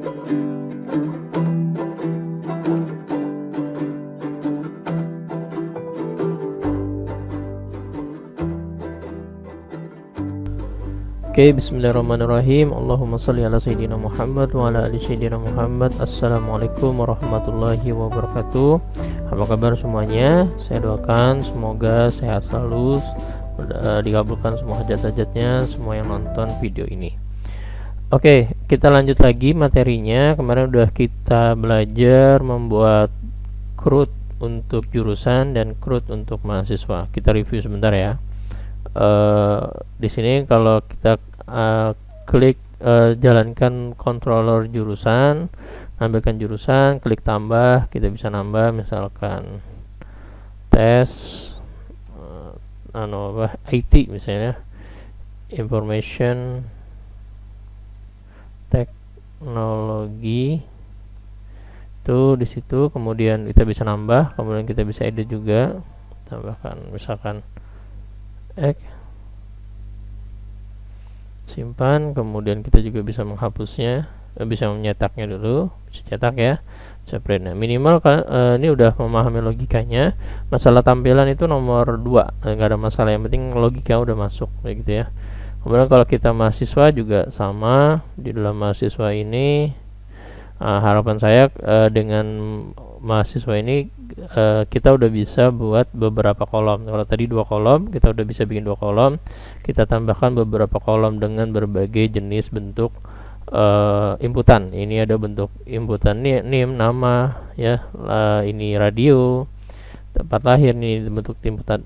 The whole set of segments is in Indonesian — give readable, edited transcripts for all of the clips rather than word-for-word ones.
Oke, bismillahirrahmanirrahim. Allahumma sholli ala sayyidina Muhammad wa ala ali sayyidina Muhammad. Assalamualaikum warahmatullahi wabarakatuh. Apa kabar semuanya? Saya doakan semoga sehat selalu, dikabulkan semua hajat-hajatnya semua yang nonton video ini. Oke, kita lanjut lagi materinya. Kemarin udah kita belajar membuat CRUD untuk jurusan dan CRUD untuk mahasiswa. Kita review sebentar ya. Di sini kalau kita klik jalankan controller jurusan, ambilkan jurusan, klik tambah, kita bisa nambah misalkan tes IT misalnya, information teknologi itu di situ. Kemudian kita bisa nambah, kemudian kita bisa edit juga, tambahkan misalkan simpan, kemudian kita juga bisa menghapusnya, bisa menyetaknya dulu, bisa cetak ya, bisa print. Nah, minimal ini udah memahami logikanya. Masalah tampilan itu nomor 2, nggak ada masalah, yang penting logika udah masuk kayak gitu ya. Kemudian kalau kita mahasiswa juga sama, di dalam mahasiswa ini harapan saya dengan mahasiswa ini kita udah bisa buat beberapa kolom. Kalau tadi 2 kolom, kita udah bisa bikin 2 kolom. Kita tambahkan beberapa kolom dengan berbagai jenis bentuk inputan. Ini ada bentuk inputan name, nama ya, ini radio, tempat lahir, ini bentuk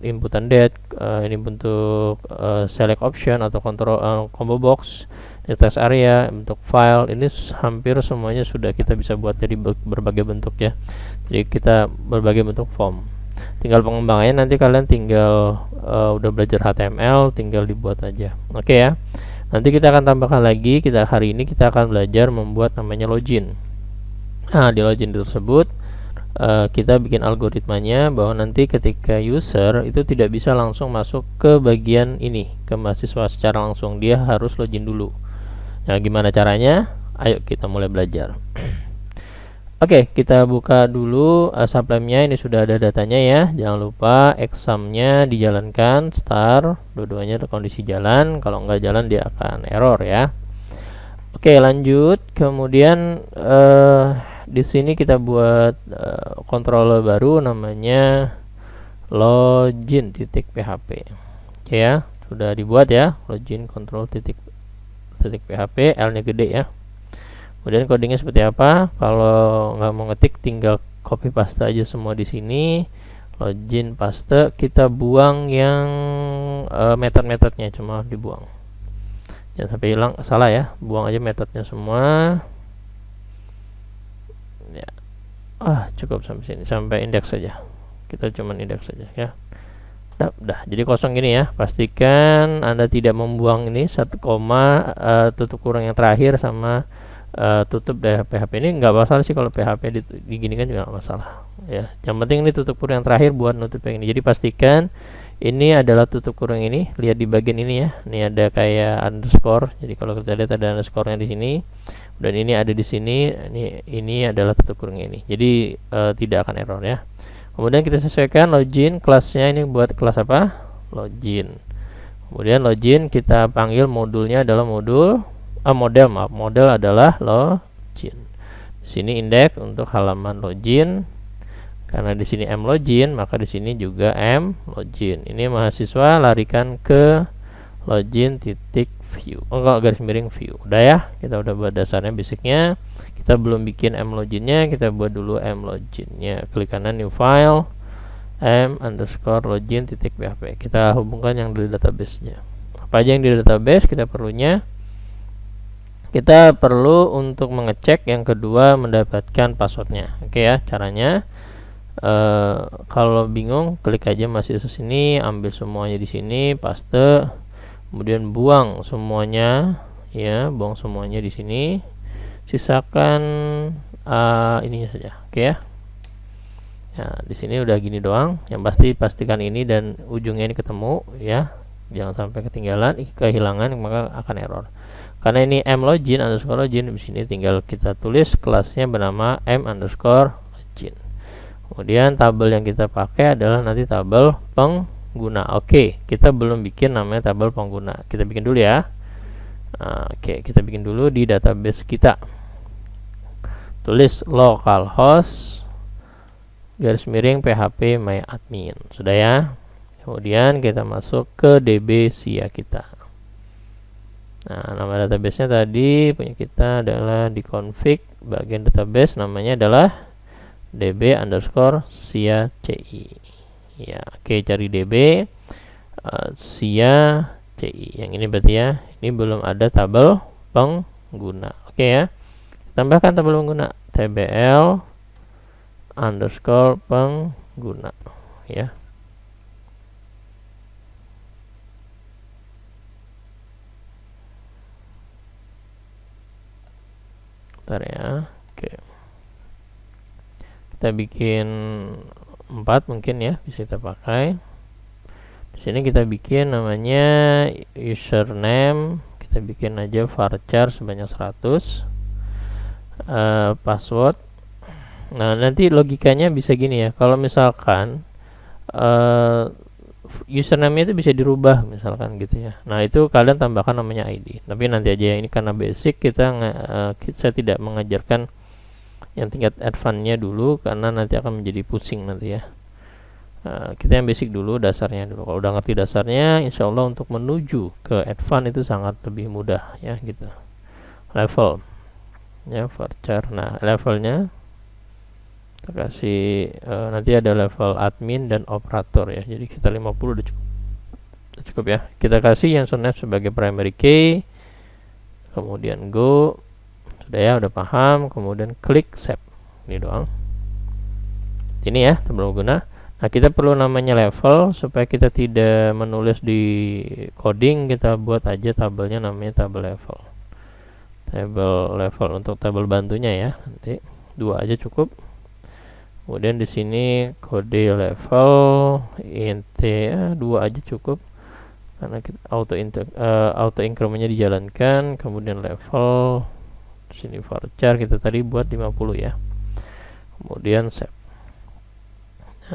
inputan date, ini bentuk select option atau control combo box, text area, bentuk file. Ini hampir semuanya sudah kita bisa buat jadi berbagai bentuk ya. Jadi kita berbagai bentuk form. Tinggal pengembangannya nanti kalian tinggal udah belajar HTML, tinggal dibuat aja. Oke ya. Nanti kita akan tambahkan lagi. Hari ini kita akan belajar membuat namanya login. Nah, di login tersebut kita bikin algoritmanya bahwa nanti ketika user itu tidak bisa langsung masuk ke bagian ini, ke mahasiswa secara langsung. Dia harus login dulu. Nah, gimana caranya? Ayo kita mulai belajar. Oke, kita buka dulu sublimenya. Ini sudah ada datanya ya. Jangan lupa examnya dijalankan, start, dua-duanya kondisi jalan. Kalau nggak jalan dia akan error ya. Oke, lanjut. Kemudian di sini kita buat controller baru namanya login.php. Oke ya, sudah dibuat ya, login control.php, L-nya gede ya. Kemudian codingnya seperti apa? Kalau nggak mau ngetik, tinggal copy paste aja semua di sini. Login paste, kita buang yang metode-metodenya, cuma dibuang. Jangan sampai hilang, salah ya. Buang aja metodenya semua. Ya. Cukup sampai sini, sampai indeks saja. Kita cuma indeks saja ya. Udah, jadi kosong gini ya. Pastikan Anda tidak membuang ini 1 koma, tutup kurung yang terakhir sama tutup dari PHP. Ini nggak masalah sih kalau PHP diginikan juga nggak masalah ya. Yang penting ini tutup kurung yang terakhir buat nutup yang ini. Jadi pastikan ini adalah tutup kurung ini. Lihat di bagian ini ya. Ini ada kayak underscore. Jadi kalau kita lihat ada underscore-nya di sini. Dan ini ada di sini. Ini adalah tutup kurung ini. Jadi tidak akan error ya. Kemudian kita sesuaikan login kelasnya, ini buat kelas apa? Login. Kemudian login kita panggil modulnya adalah model adalah login. Di sini indeks untuk halaman login. Karena di sini m login, maka di sini juga m login. Ini mahasiswa larikan ke login.view. Garis miring view. Udah ya, kita udah buat dasarnya, basicnya. Kita belum bikin m loginnya, kita buat dulu m loginnya. Klik kanan new file, m_login.php. Kita hubungkan yang dari database-nya. Apa aja yang di database kita perlunya? Kita perlu untuk mengecek, yang kedua mendapatkan passwordnya. Oke ya, caranya kalau bingung klik aja mahasiswa sini, ambil semuanya di sini, paste, kemudian buang semuanya ya, buang semuanya di sini, sisakan ininya saja. Oke ya. Nah, di sini udah gini doang. Yang pasti pastikan ini dan ujungnya ini ketemu ya. Jangan sampai ketinggalan, kehilangan, maka akan error. karena ini mlogin underscore login, di sini tinggal kita tulis kelasnya bernama m underscore login. Kemudian tabel yang kita pakai adalah nanti tabel pengguna. Oke, kita belum bikin namanya tabel pengguna, kita bikin dulu ya. Oke, kita bikin dulu di database kita. Tulis localhost garis miring php my admin, sudah ya. Kemudian kita masuk ke DB SIA kita. Nah, nama database-nya tadi punya kita adalah di config bagian database, namanya adalah db underscore SIA CI. Ya, oke, cari db SIA CI. Yang ini berarti ya, ini belum ada tabel pengguna. Oke ya. Tambahkan tabel pengguna tbl underscore pengguna ya. Bentar ya. Oke. Kita bikin 4 mungkin ya, bisa kita pakai. Di sini kita bikin namanya username, kita bikin aja varchar sebanyak 100. Password. Nah, nanti logikanya bisa gini ya. Kalau misalkan username itu bisa dirubah misalkan gitu ya. Nah, itu kalian tambahkan namanya ID. Tapi nanti aja ya, ini karena basic saya tidak mengajarkan yang tingkat advance-nya dulu karena nanti akan menjadi pusing nanti ya. Kita yang basic dulu, dasarnya dulu. Kalau udah ngerti dasarnya, insya Allah untuk menuju ke advance itu sangat lebih mudah ya gitu. Level ya, varchar. Nah, levelnya kasih nanti ada level admin dan operator ya, jadi kita 50 udah cukup ya. Kita kasih yang username sebagai primary key, kemudian go, sudah ya, udah paham. Kemudian klik save, ini doang, ini ya tabel pengguna. Nah, kita perlu namanya level supaya kita tidak menulis di coding, kita buat aja tabelnya namanya tabel level. Tabel level untuk tabel bantunya ya, nanti 2 aja cukup. Kemudian di sini kode level int 2 aja cukup karena kita auto incrementnya dijalankan. Kemudian level di sini varchar kita tadi buat 50 ya. Kemudian save.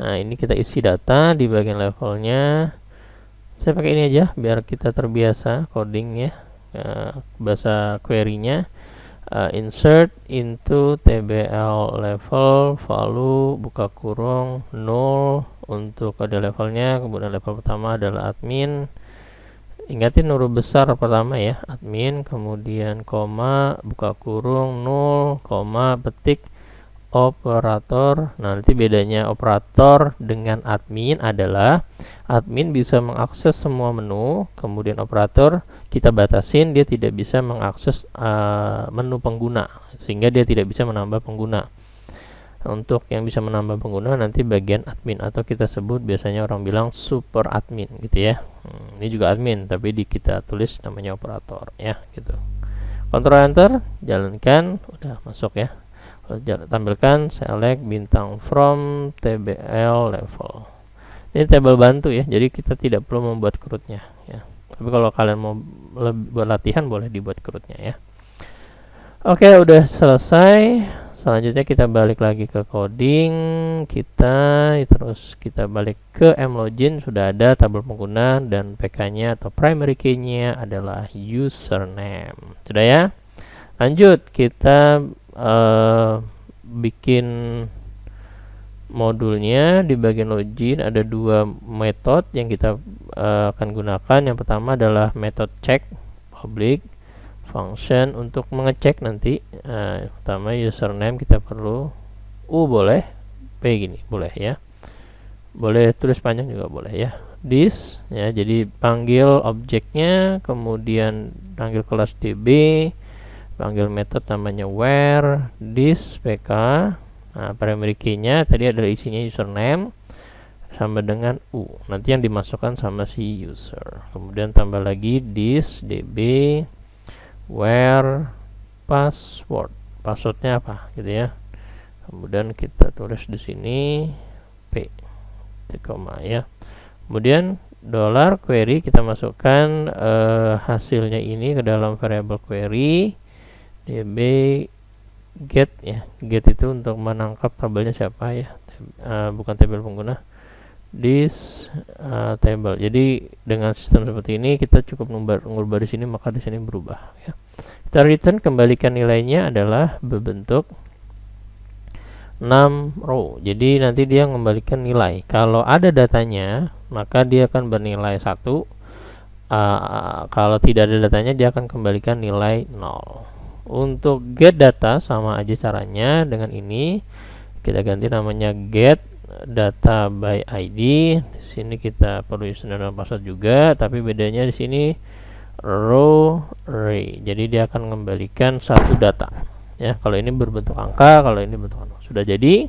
Nah, ini kita isi data di bagian levelnya. Saya pakai ini aja biar kita terbiasa coding ya, bahasa query-nya. Insert into tbl level value buka kurung 0 untuk ada levelnya. Kemudian level pertama adalah admin, ingatin huruf besar pertama ya, admin. Kemudian koma buka kurung 0 koma petik operator. Nah, nanti bedanya operator dengan admin adalah admin bisa mengakses semua menu, kemudian operator kita batasin, dia tidak bisa mengakses menu pengguna, sehingga dia tidak bisa menambah pengguna. Untuk yang bisa menambah pengguna nanti bagian admin, atau kita sebut biasanya orang bilang super admin gitu ya. Ini juga admin tapi kita tulis namanya operator ya gitu. Ctrl enter, jalankan, udah masuk ya. Tampilkan select bintang from tbl level. Ini tabel bantu ya, jadi kita tidak perlu membuat CRUD-nya ya. Tapi kalau kalian mau buat latihan boleh dibuat CRUD-nya ya. Oke, udah selesai. Selanjutnya kita balik lagi ke coding kita, terus kita balik ke mlogin. Sudah ada tabel pengguna dan PK-nya atau primary key-nya adalah username. Sudah ya. Lanjut, kita bikin modulnya. Di bagian login ada 2 metode yang kita akan gunakan. Yang pertama adalah metode check public function untuk mengecek nanti. Pertama username kita perlu boleh p gini boleh ya, boleh tulis panjang juga boleh ya, this ya, jadi panggil objeknya, kemudian panggil kelas db, panggil metode namanya where this pk. Nah, primary key-nya tadi adalah isinya username sama dengan nanti yang dimasukkan sama si user. Kemudian tambah lagi this db where password, passwordnya apa gitu ya. Kemudian kita tulis di sini p koma ya. Kemudian dollar query, kita masukkan hasilnya ini ke dalam variabel query db get ya. Get itu untuk menangkap tabelnya siapa ya, bukan tabel pengguna, this table. Jadi dengan sistem seperti ini kita cukup mengubah di sini, maka di sini berubah ya. Kita return, kembalikan nilainya adalah berbentuk 6 row. Jadi nanti dia mengembalikan nilai. Kalau ada datanya, maka dia akan bernilai 1. Kalau tidak ada datanya, dia akan kembalikan nilai 0. Untuk get data sama aja caranya dengan ini. Kita ganti namanya get data by ID. Di sini kita perlu username dan password juga, tapi bedanya di sini row array. Jadi dia akan mengembalikan satu data. Ya, kalau ini berbentuk angka, kalau ini bentuk angka. Sudah jadi.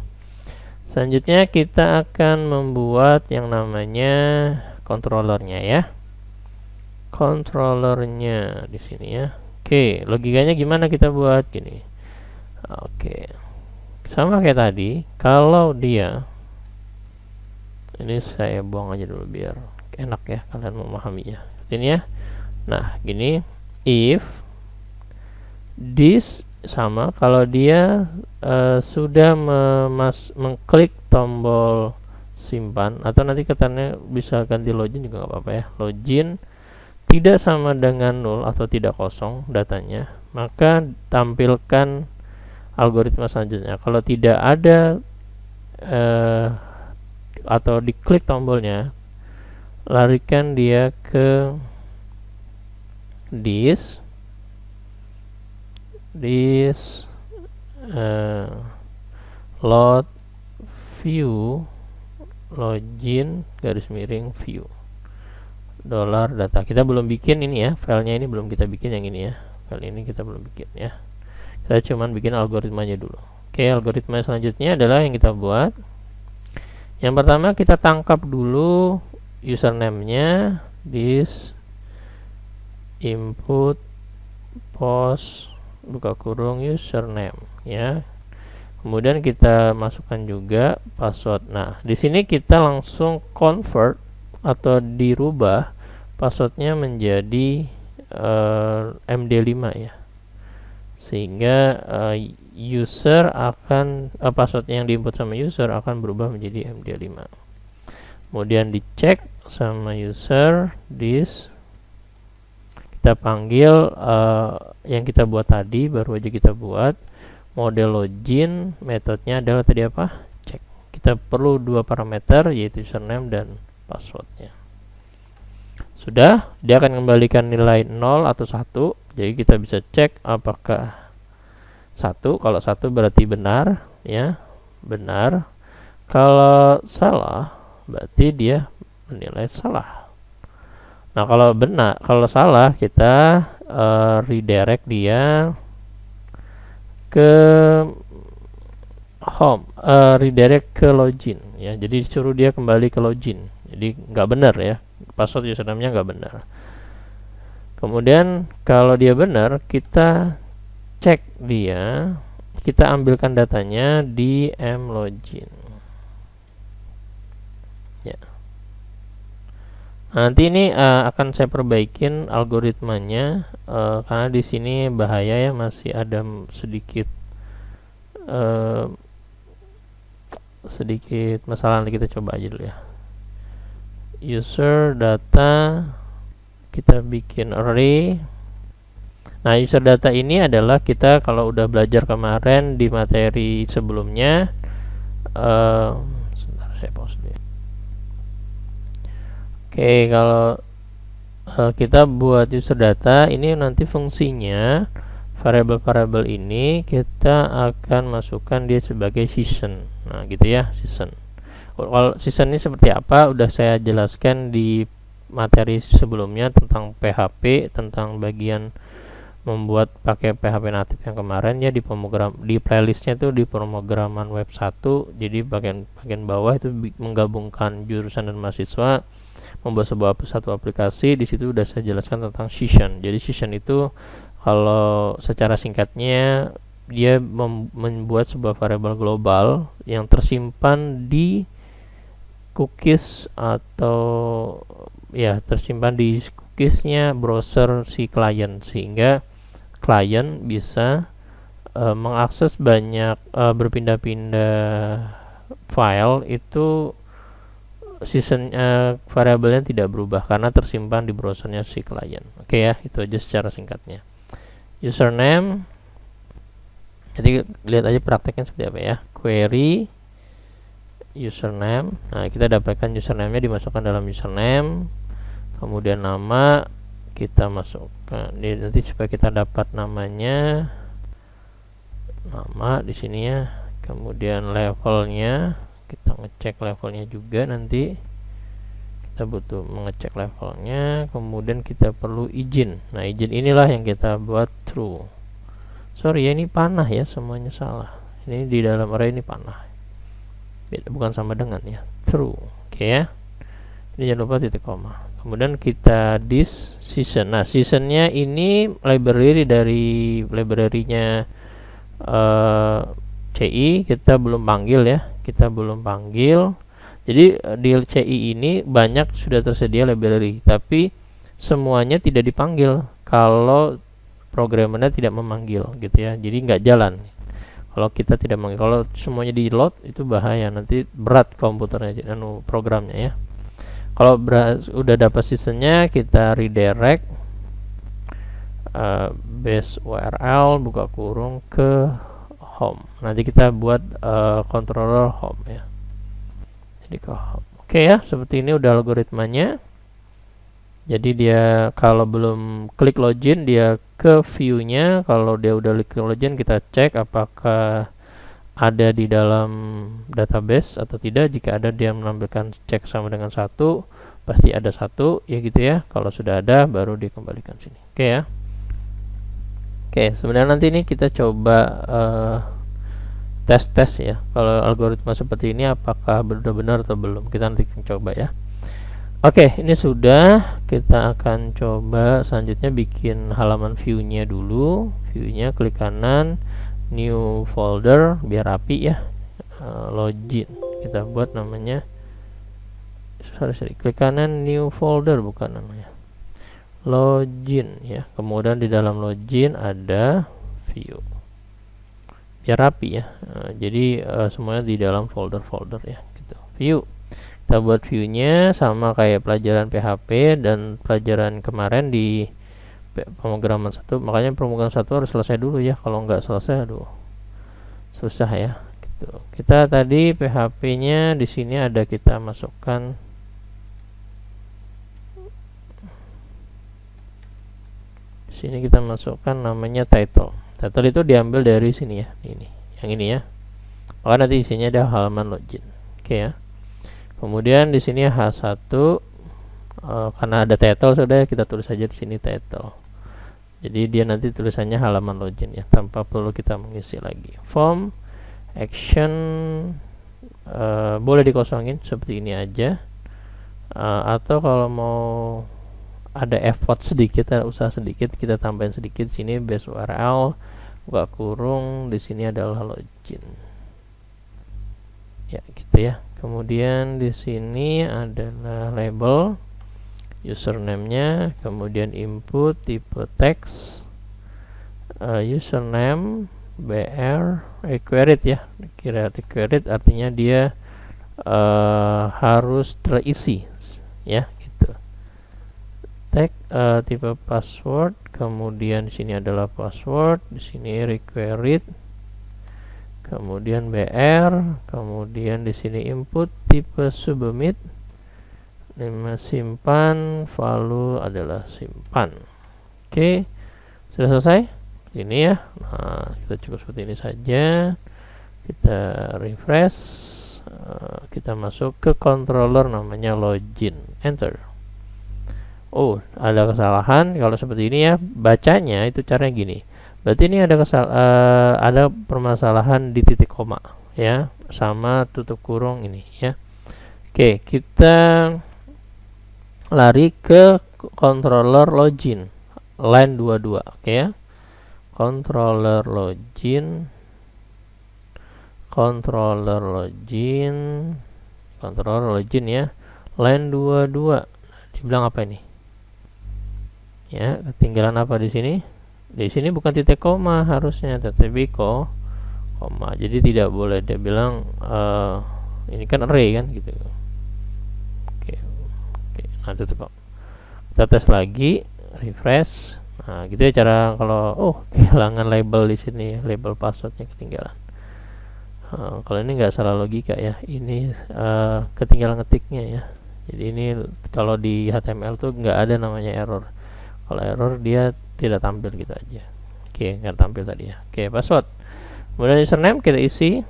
Selanjutnya kita akan membuat yang namanya controllernya ya. Controllernya di sini ya. Oke, logikanya gimana kita buat gini. Oke. Sama kayak tadi, kalau dia, ini saya buang aja dulu biar enak ya kalian memahaminya. Ini ya. Nah, gini, if this sama, kalau dia sudah mengklik tombol simpan, atau nanti katanya bisa ganti login juga nggak apa-apa ya. Login tidak sama dengan 0 atau tidak kosong datanya, maka tampilkan algoritma selanjutnya. Kalau tidak ada atau diklik tombolnya, larikan dia ke this load view login garis miring view dollar data. Kita belum bikin ini ya, filenya ini belum kita bikin yang ini ya. File ini kita belum bikin ya. Kita cuman bikin algoritmanya dulu. Oke, algoritma selanjutnya adalah yang kita buat. Yang pertama kita tangkap dulu username-nya, this input post buka kurung username ya. Kemudian kita masukkan juga password. Nah, di sini kita langsung convert atau dirubah passwordnya menjadi MD5 ya, sehingga user akan password yang diinput sama user akan berubah menjadi MD5. Kemudian dicek sama user this, kita panggil yang kita buat tadi, baru aja kita buat model login, metodenya adalah tadi apa, cek. Kita perlu dua parameter yaitu username dan passwordnya. Sudah, dia akan kembalikan nilai 0 atau 1. Jadi kita bisa cek apakah 1. Kalau 1 berarti benar ya, benar. Kalau salah berarti dia menilai salah. Nah, kalau benar, kalau salah kita redirect dia ke home, redirect ke login ya. Jadi suruh dia kembali ke login. Jadi nggak benar ya, password username-nya nggak benar. Kemudian kalau dia benar, kita cek dia, kita ambilkan datanya di mlogin ya. Nanti ini akan saya perbaikin algoritmanya karena di sini bahaya ya, masih ada sedikit masalah. Nanti kita coba aja dulu ya. User data, kita bikin array. Nah, user data ini adalah kita kalau udah belajar kemarin di materi sebelumnya. Sebentar, saya pause dulu ya. Oke, kalau kita buat user data ini, nanti fungsinya variabel-variabel ini kita akan masukkan dia sebagai season. Nah, gitu ya, season. Kalau season ini seperti apa udah saya jelaskan di materi sebelumnya tentang PHP, tentang bagian membuat pakai PHP natif yang kemarin ya, di playlistnya tuh di pemrograman web 1. Jadi bagian bawah itu menggabungkan jurusan dan mahasiswa, membuat satu aplikasi. Di situ udah saya jelaskan tentang session. Jadi session itu kalau secara singkatnya dia membuat sebuah variabel global yang tersimpan di cookies atau ya tersimpan di cookiesnya browser si klien, sehingga klien bisa mengakses banyak berpindah-pindah file itu. Season variabelnya tidak berubah karena tersimpan di browsernya si klien. Oke ya, itu aja secara singkatnya. Username, jadi lihat aja prakteknya seperti apa ya. Query username. Nah, kita dapatkan username-nya, dimasukkan dalam username. Kemudian nama kita masukkan. Nanti supaya kita dapat namanya, nama di sini ya. Kemudian levelnya, kita ngecek levelnya juga, nanti kita butuh mengecek levelnya. Kemudian kita perlu izin. Nah, izin inilah yang kita buat true. Sorry ya, ini panah ya, semuanya salah. Ini di dalam array ini panah, beda, bukan sama dengan ya, true. Oke ya, ini jangan lupa titik koma. Kemudian kita this season. Nah, seasonnya ini library dari library-nya CI kita belum panggil ya, kita belum panggil. Jadi di CI ini banyak sudah tersedia library, tapi semuanya tidak dipanggil kalau programmernya tidak memanggil gitu ya. Jadi nggak jalan kalau kita tidak manggil. Kalau semuanya di load itu bahaya, nanti berat komputernya, programnya ya. Kalau udah dapat seasonnya, kita redirect base URL buka kurung ke home. Nanti kita buat controller home ya. Jadi ke home. Oke ya, seperti ini udah algoritmanya. Jadi dia kalau belum klik login, dia ke view-nya. Kalau dia udah klik login, kita cek apakah ada di dalam database atau tidak. Jika ada, dia menampilkan cek sama dengan 1, pasti ada 1 ya gitu ya. Kalau sudah ada, baru dikembalikan sini. Oke ya. Oke, sebenarnya nanti ini kita coba tes ya. Kalau algoritma seperti ini apakah benar-benar atau belum, kita nanti coba ya. Oke, ini sudah. Kita akan coba selanjutnya bikin halaman view-nya dulu. View-nya klik kanan, new folder biar rapi ya. Login kita buat namanya. Sorry, klik kanan, new folder bukan namanya. Login ya. Kemudian di dalam login ada view. Biar rapi ya. Jadi semuanya di dalam folder-folder ya gitu. View. Kita buat view-nya sama kayak pelajaran PHP dan pelajaran kemarin di pemrograman 1. Makanya pemrograman 1 harus selesai dulu ya. Kalau nggak selesai, aduh, susah ya. Gitu. Kita tadi PHP-nya di sini ada, kita masukkan sini, kita masukkan namanya title. Title itu diambil dari sini ya, ini, yang ini ya. Maka nanti isinya ada halaman login. Oke ya. Kemudian di sini H1 karena ada title sudah, kita tulis saja di sini title. Jadi dia nanti tulisannya halaman login ya, tanpa perlu kita mengisi lagi. Form action boleh dikosongin seperti ini aja. Atau kalau mau ada effort sedikit, ada usaha sedikit, kita tambahin sedikit sini base URL buka kurung, di sini adalah login ya gitu ya. Kemudian di sini adalah label username-nya, kemudian input tipe teks, username br required ya, required artinya dia harus terisi ya. Tipe password, kemudian di sini adalah password, di sini required, kemudian BR, kemudian di sini input tipe submit, nama simpan, value adalah simpan. Oke, sudah selesai ini ya. Nah, kita cukup seperti ini saja. Kita refresh, kita masuk ke controller namanya login, enter. Oh, ada kesalahan. Kalau seperti ini ya, bacanya itu caranya gini. Berarti ini ada ada permasalahan di titik koma ya, sama tutup kurung ini ya. Oke, kita lari ke controller login line 22. Oke ya. Controller login ya, line 22. dibilang apa ini ya, ketinggalan apa di sini. Di sini bukan titik koma harusnya, tetapi koma. Jadi tidak boleh dia bilang ini kan array kan gitu. Oke. Nah itu kok. Kita tes lagi, refresh. Nah gitu ya cara kalau kehilangan label di sini, label passwordnya ketinggalan. Kalau ini nggak salah logika ya, ini ketinggalan ngetiknya ya. Jadi ini kalau di HTML tuh nggak ada namanya error. Kalau error dia tidak tampil gitu aja. Oke, nggak tampil tadi ya. Oke, password. Kemudian username kita isi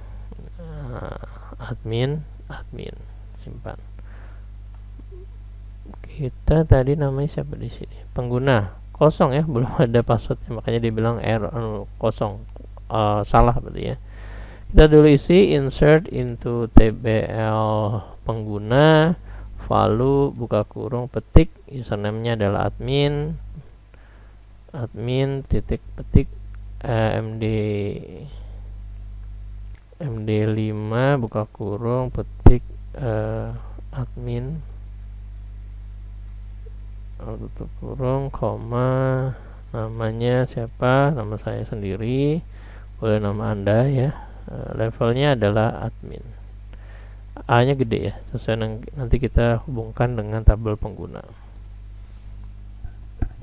admin, simpan. Kita tadi namanya siapa di sini? Pengguna kosong ya, belum ada passwordnya, makanya dibilang error kosong, salah berarti ya. Kita dulu isi insert into tbl pengguna, value buka kurung petik, username-nya adalah admin titik petik md5 buka kurung petik admin tutup kurung koma, namanya siapa, nama saya sendiri, boleh nama anda ya. Levelnya adalah admin, A nya gede ya, sesuai nanti kita hubungkan dengan tabel pengguna.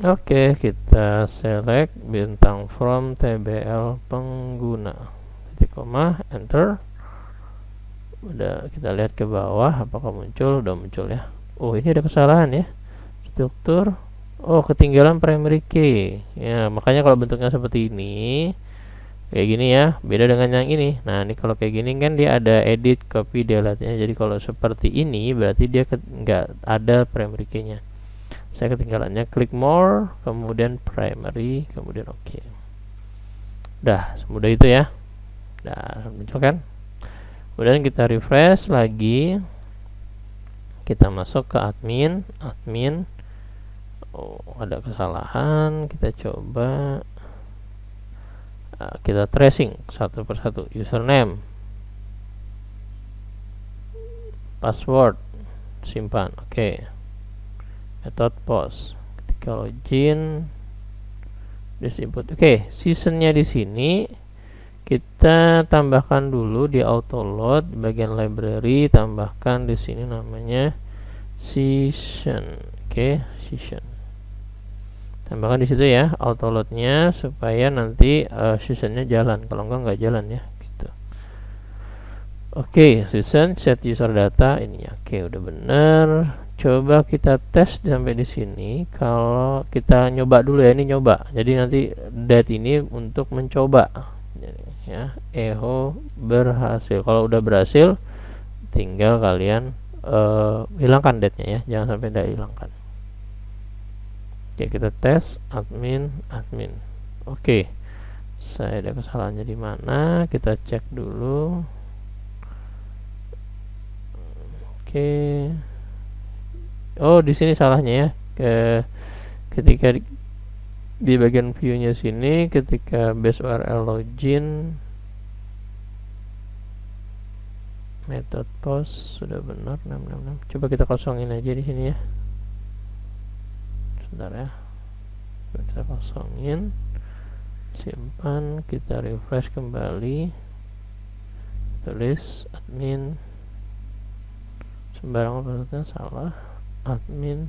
Oke, kita select bintang from tbl pengguna, titik koma, enter. Udah kita lihat ke bawah apakah muncul, udah muncul ya. Oh ini ada kesalahan ya, struktur, ketinggalan primary key ya, makanya kalau bentuknya seperti ini kayak gini ya, beda dengan yang ini. Nah ini kalau kayak gini kan dia ada edit copy delete nya, jadi kalau seperti ini berarti dia nggak ada primary key nya. Saya ketinggalannya, klik more, kemudian primary, kemudian oke. Udah semudah itu ya. Udah muncul kan. Kemudian kita refresh lagi, kita masuk ke admin. Ada kesalahan, kita coba. Kita tracing satu persatu, username, password, simpan, oke. Method post, ketika login, this input, oke. Seasonnya di sini kita tambahkan dulu di auto load bagian library, tambahkan di sini namanya season, oke, season. Tambahkan di situ ya auto loadnya supaya nanti seasonnya jalan, kalau enggak jalan ya gitu. Oke, season set user data ini ya. Oke, udah bener. Coba kita tes sampai di sini. Kalau kita nyoba dulu ya, ini nyoba. Jadi nanti date ini untuk mencoba. Ya, echo berhasil. Kalau udah berhasil, tinggal kalian hilangkan date-nya ya, jangan sampai tidak hilangkan. Oke, kita tes admin. Oke, saya ada kesalahannya di mana? Kita cek dulu. Oke. Oh, di sini salahnya ya. Ketika di bagian view-nya sini, ketika base URL login, method post sudah benar 666. Coba kita kosongin aja di sini ya. Sebentar ya, kita kosongin, simpan, kita refresh kembali, tulis admin, sembarang passwordnya salah, admin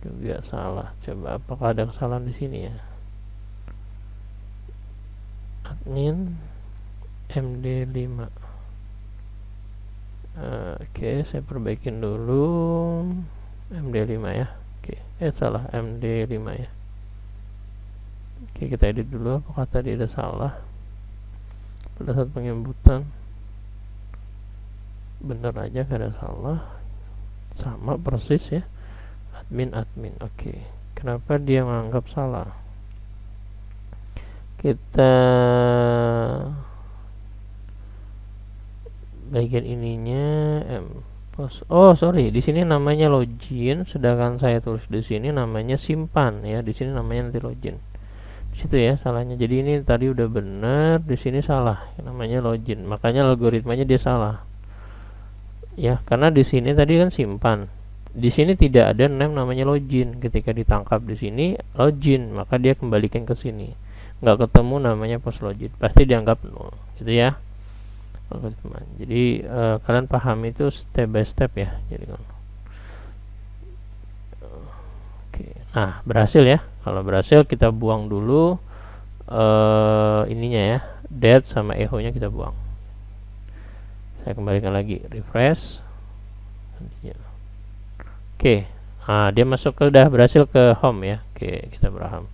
juga salah. Coba apakah ada kesalahan di sini ya, admin md5. Oke, saya perbaikin dulu md5 ya. Oke, salah md5 ya. Oke, kita edit dulu apakah tadi ada salah pada saat penginputan. Bener aja, gak ada salah, sama persis ya, admin. Oke, kenapa dia menganggap salah? Kita bagian ininya post. Oh sorry, di sini namanya login, sedangkan saya tulis di sini namanya simpan ya. Di sini namanya nanti login. Di situ ya salahnya. Jadi ini tadi udah benar, di sini salah, namanya login. Makanya algoritmanya dia salah. Ya, karena di sini tadi kan simpan. di sini tidak ada name namanya login. Ketika ditangkap di sini login, maka dia kembalikan ke sini. Nggak ketemu namanya post login, pasti dianggap null, gitu ya. Jadi kalian paham itu step by step ya. Jadi oke. Nah, berhasil ya. Kalau berhasil kita buang dulu ininya ya, date sama echo nya kita buang. Saya kembalikan lagi, refresh. Oke. Nah, dia masuk ke, udah berhasil ke home ya. Oke, kita berham.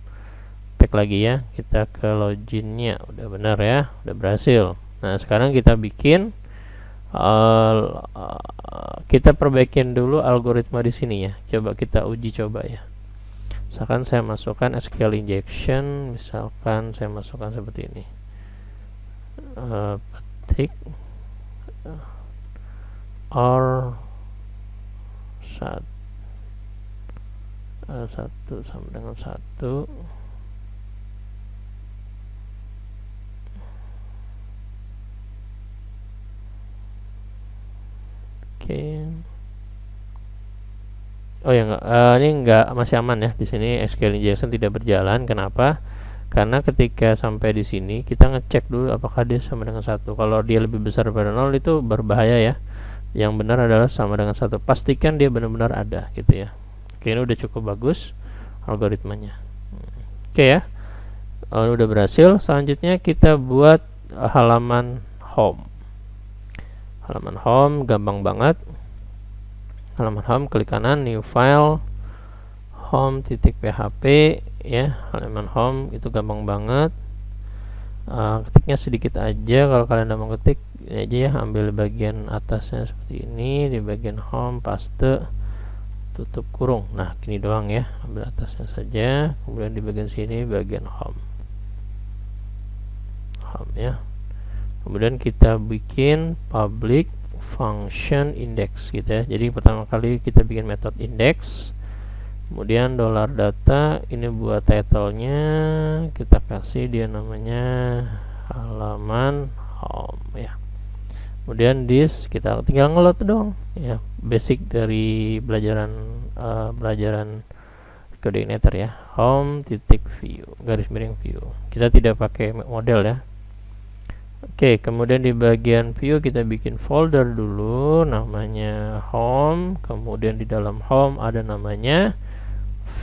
Back lagi ya, kita ke loginnya, udah benar ya, udah berhasil. Nah, sekarang kita bikin kita perbaikin dulu algoritma di sini ya. Coba kita uji coba ya. Misalkan saya masukkan SQL injection, misalkan saya masukkan seperti ini, petik or 1 sama dengan 1. Oke. Oh ya, ini enggak, masih aman ya. Di sini SQL injection tidak berjalan. Kenapa? Karena ketika sampai di sini kita ngecek dulu apakah dia sama dengan 1. Kalau dia lebih besar daripada 0 itu berbahaya ya. Yang benar adalah sama dengan 1. Pastikan dia benar-benar ada gitu ya. Oke, ini udah cukup bagus algoritmanya. Oke ya. Udah berhasil. Selanjutnya kita buat halaman home. Halaman home gampang banget. Halaman home, klik kanan, new file, home.php ya. Halaman home itu gampang banget. Ketiknya sedikit aja. Kalau kalian udah mau ketik, ini aja ya, ambil bagian atasnya seperti ini, di bagian home paste, tutup kurung. Nah, gini doang ya, ambil atasnya saja, kemudian di bagian sini bagian home ya. Kemudian kita bikin public function index gitu ya. Jadi pertama kali kita bikin metode index, kemudian $data ini buat title-nya, kita kasih dia namanya halaman home ya. Kemudian this kita tinggal ngeload dong ya, basic dari pelajaran coordinator ya, home.view garis miring view. Kita tidak pakai model ya. Oke, kemudian di bagian view kita bikin folder dulu namanya home, kemudian di dalam home ada namanya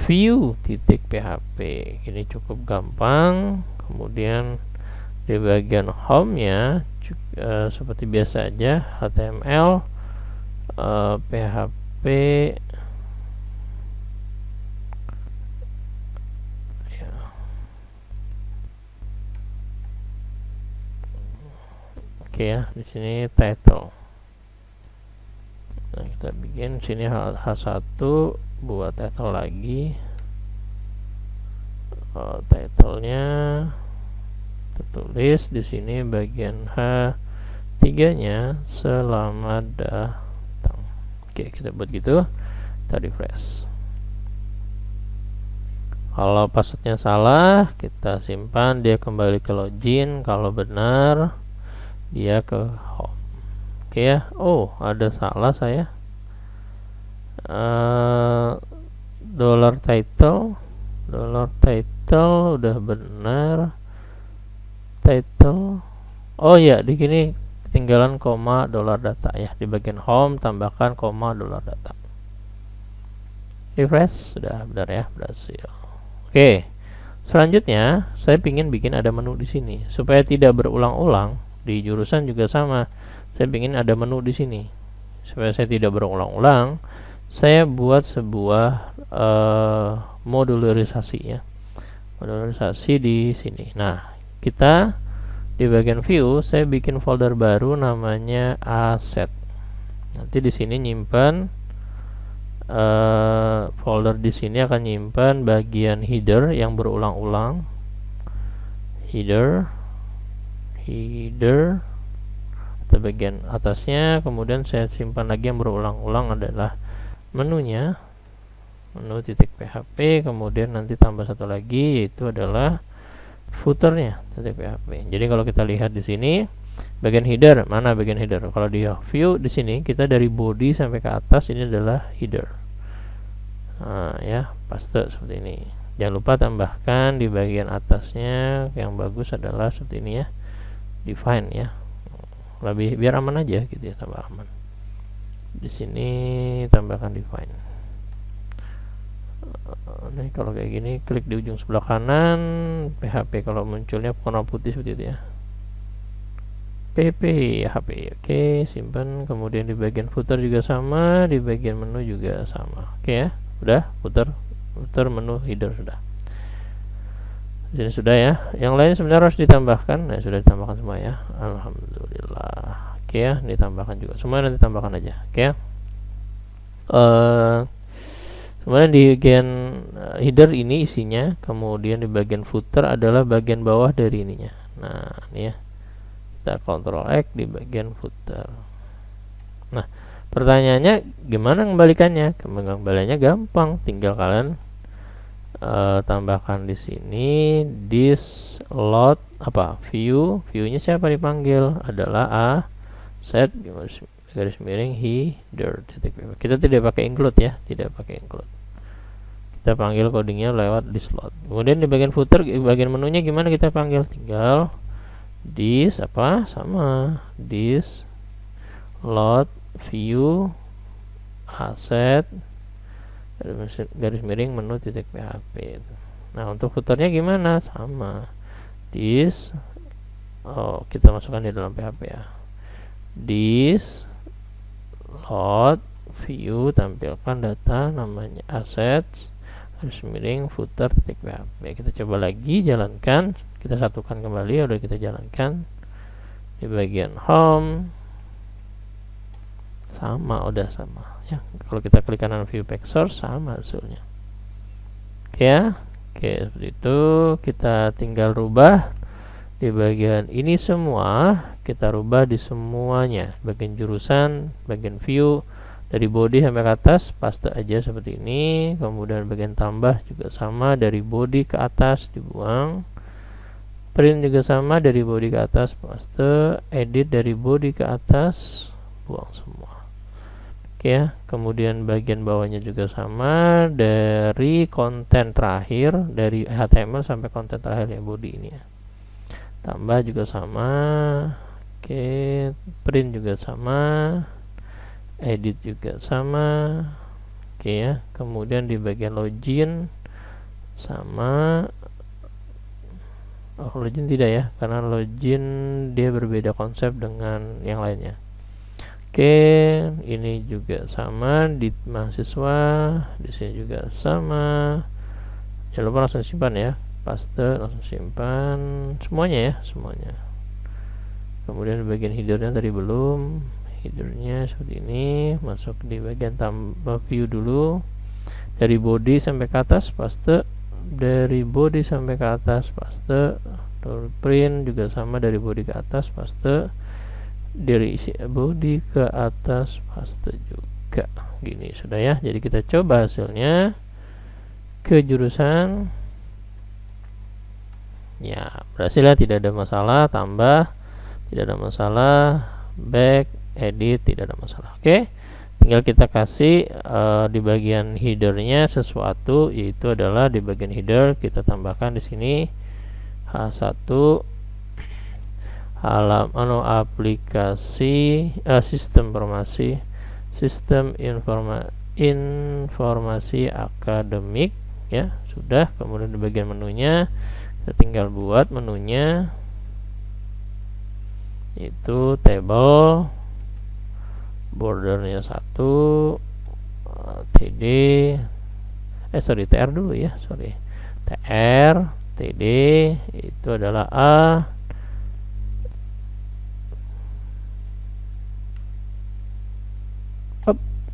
view.php. Ini cukup gampang. Kemudian di bagian home ya seperti biasa aja, HTML, PHP ya. Oke ya, di sini title. Nah, kita bikin sini H1 buat title lagi. Title-nya tertulis di sini bagian H3-nya selamat datang. Oke, kita buat gitu. Kita refresh. Kalau passwordnya salah, kita simpan, dia kembali ke login. Kalau benar, dia ke home. Oke ya. Oh, ada salah saya. $title udah benar. Title, oh ya, di sini ketinggalan koma $data ya. Di bagian home tambahkan koma $data. Refresh, sudah benar ya, berhasil. Oke, selanjutnya saya ingin bikin ada menu di sini supaya tidak berulang-ulang. Di jurusan juga sama, saya ingin ada menu di sini supaya saya tidak berulang-ulang. Saya buat sebuah modularisasi ya, modularisasi di sini. Nah, kita di bagian view saya bikin folder baru namanya asset. Nanti di sini nyimpan folder di sini akan nyimpan bagian header yang berulang-ulang. Header atau bagian atasnya. Kemudian saya simpan lagi yang berulang-ulang adalah menunya, menu.php. Kemudian nanti tambah satu lagi yaitu adalah footernya .php. Jadi kalau kita lihat di sini bagian header, mana bagian header? Kalau di view di sini kita dari body sampai ke atas ini adalah header. Nah, ya, paste seperti ini. Jangan lupa tambahkan di bagian atasnya, yang bagus adalah seperti ini ya, define ya. Lebih biar aman aja gitu ya, tambah aman. Di sini tambahkan define. Nih kalau kayak gini, klik di ujung sebelah kanan PHP, kalau munculnya warna putih seperti itu ya. PHP, oke, simpan. Kemudian di bagian footer juga sama, di bagian menu juga sama. Oke ya, udah footer menu header sudah. Jadi sudah ya. Yang lain sebenarnya harus ditambahkan. Nah, sudah ditambahkan semua ya. Alhamdulillah. Oke ya, ditambahkan juga. Semua nanti tambahkan aja. Oke ya. Kemudian di bagian header ini isinya, kemudian di bagian footer adalah bagian bawah dari ininya. Nah, ini ya. Kita Ctrl X di bagian footer. Nah, pertanyaannya gimana kembalikannya? Kembaliannya gampang, tinggal kalian tambahkan di sini this load viewnya siapa dipanggil adalah set garis miring header. Kita tidak pakai include ya, tidak pakai include. Kita panggil codingnya lewat this load. Kemudian di bagian footer, di bagian menunya gimana kita panggil? Tinggal this sama this load view asset garis miring menu titik PHP. Nah, untuk footernya gimana? Sama this, kita masukkan di dalam PHP ya, this load view, tampilkan data namanya assets garis miring footer titik PHP. Kita coba lagi jalankan, kita satukan kembali, udah kita jalankan di bagian home sama, udah sama ya. Kalau kita klik kanan view back source sama hasilnya. Oke ya. Oke, seperti itu. Kita tinggal rubah di bagian ini semua, kita rubah di semuanya. Bagian jurusan, bagian view, dari body sampai ke atas paste aja seperti ini. Kemudian bagian tambah juga sama, dari body ke atas dibuang. Print juga sama, dari body ke atas paste. Edit dari body ke atas, buang semua. Oke ya, kemudian bagian bawahnya juga sama, dari konten terakhir, dari HTML sampai konten terakhir ya, body ini ya. Tambah juga sama. Oke, print juga sama, edit juga sama. Oke ya, kemudian di bagian login sama. Login tidak ya, karena login dia berbeda konsep dengan yang lainnya. Oke, ini juga sama di mahasiswa, di sini juga sama. Jangan lupa langsung simpan ya, paste, langsung simpan semuanya ya, semuanya. Kemudian bagian headernya tadi belum, headernya seperti ini. Masuk di bagian tambah view dulu, dari body sampai ke atas paste, dari body sampai ke atas paste. Print juga sama, dari body ke atas paste, dari isi body ke atas paste juga. Gini sudah ya. Jadi kita coba hasilnya ke jurusan ya, berhasil ya, tidak ada masalah. Tambah tidak ada masalah, back, edit tidak ada masalah. Oke, tinggal kita kasih di bagian headernya sesuatu, yaitu adalah di bagian header kita tambahkan di sini H1 aplikasi sistem informasi akademik ya. Sudah. Kemudian di bagian menunya kita tinggal buat menunya, itu table, bordernya 1, td tr dulu ya, tr td itu adalah a,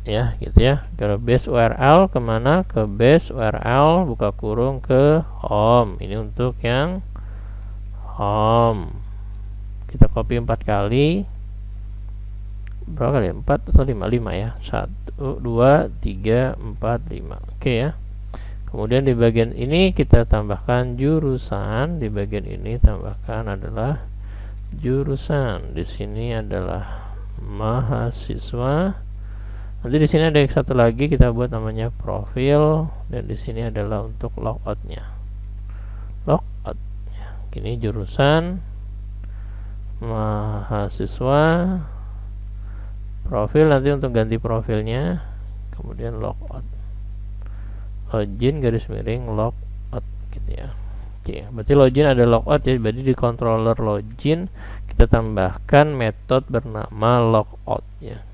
ya gitu ya, ke base URL kemana, ke base URL buka kurung ke home. Ini untuk yang home, kita copy 4 kali, berapa kali, 4 atau 5 ya, 1, 2, 3, 4, 5. Oke ya. Kemudian di bagian ini kita tambahkan jurusan, di bagian ini tambahkan adalah jurusan. Di sini adalah mahasiswa Nanti di sini ada satu lagi kita buat namanya profil, dan di sini adalah untuk logoutnya. Logout. Gini jurusan, mahasiswa, profil nanti untuk ganti profilnya, kemudian logout, login garis miring logout gitu ya. Oke, berarti login ada logout ya. Berarti di controller login kita tambahkan metode bernama logout ya.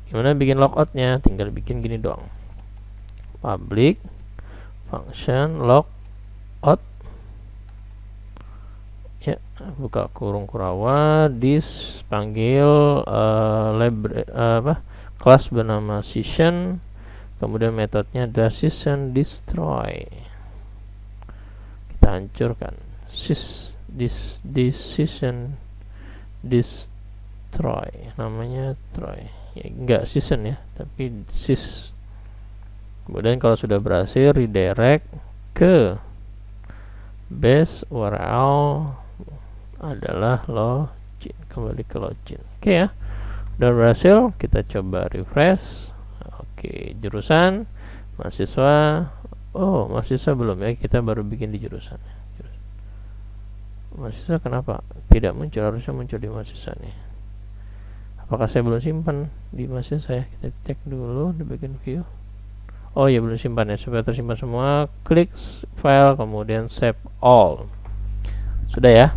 Gimana bikin logoutnya? Tinggal bikin gini doang. Public function logout ya, buka kurung kurawa, this panggil kelas bernama session, kemudian metodenya adalah session destroy. Kita hancurkan this session destroy, namanya destroy ya, enggak season ya, tapi sys. Kemudian kalau sudah berhasil redirect ke base URL adalah login, kembali ke login. Oke ya, udah berhasil. Kita coba refresh. Oke, jurusan mahasiswa. Oh, mahasiswa belum ya, kita baru bikin di jurusan. Mahasiswa kenapa tidak muncul? Harusnya muncul di mahasiswa nih. Apakah saya belum simpan di mahasiswa saya? Kita cek dulu di bagian view. Oh ya, belum simpan ya. Supaya tersimpan semua, klik file kemudian save all. Sudah ya.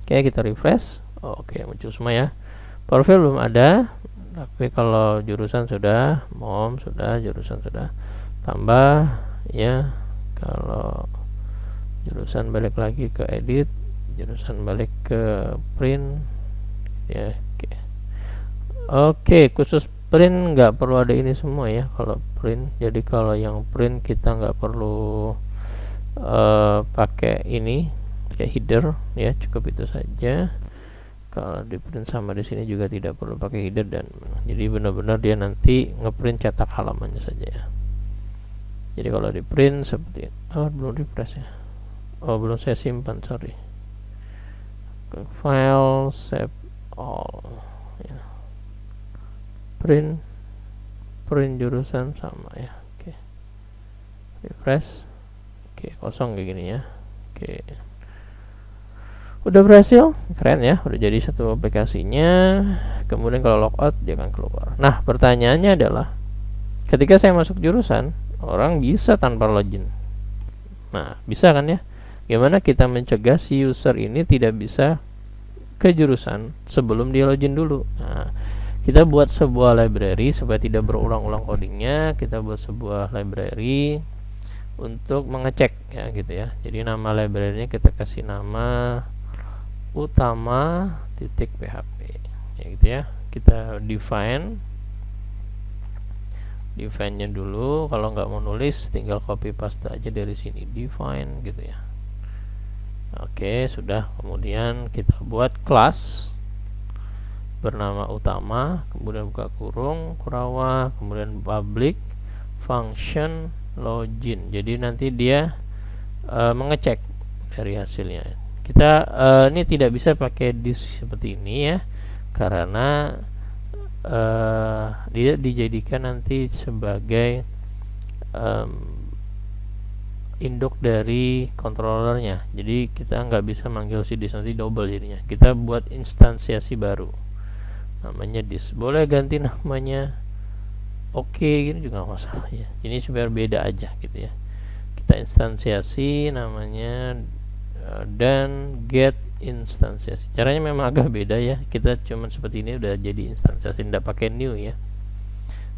Oke, kita refresh. Oke, muncul semua ya. Profil belum ada, tapi kalau jurusan sudah, mom sudah, jurusan sudah. Tambah ya. Kalau jurusan balik lagi ke edit, jurusan balik ke print ya. Oke, khusus print nggak perlu ada ini semua ya kalau print. Jadi kalau yang print kita nggak perlu pakai ini kayak header ya, cukup itu saja. Kalau di print sama di sini juga tidak perlu pakai header, dan jadi benar-benar dia nanti ngeprint cetak halamannya saja ya. Jadi kalau di print seperti belum refresh ya. Belum saya simpan, sorry. File save all ya. Print jurusan sama ya. Oke. Refresh. Oke, kosong kayak gini ya. Oke. Udah berhasil, keren ya. Udah jadi satu aplikasinya. Kemudian kalau logout dia akan keluar. Nah, pertanyaannya adalah ketika saya masuk jurusan, orang bisa tanpa login. Nah, bisa kan ya? Gimana kita mencegah si user ini tidak bisa ke jurusan sebelum dia login dulu? Nah, kita buat sebuah library supaya tidak berulang-ulang codingnya. Kita buat sebuah library untuk mengecek ya gitu ya. Jadi nama library-nya kita kasih nama utama .php ya gitu ya. Kita define-nya dulu. Kalau nggak mau nulis tinggal copy paste aja dari sini, define gitu ya. Oke, sudah. Kemudian kita buat kelas bernama utama, kemudian buka kurung kurawa, kemudian public function login. Jadi nanti dia mengecek dari hasilnya. Kita ini tidak bisa pakai disk seperti ini ya, karena dia dijadikan nanti sebagai induk dari controllernya. Jadi kita nggak bisa manggil si disk, nanti double jadinya. Kita buat instansiasi baru, namanya disk. Boleh ganti namanya oke gini juga nggak masalah ya. Ini supaya beda aja gitu ya. Kita instansiasi namanya dan get instansiasi. Caranya memang agak beda ya. Kita cuman seperti ini udah jadi instansiasi, tidak pakai new ya.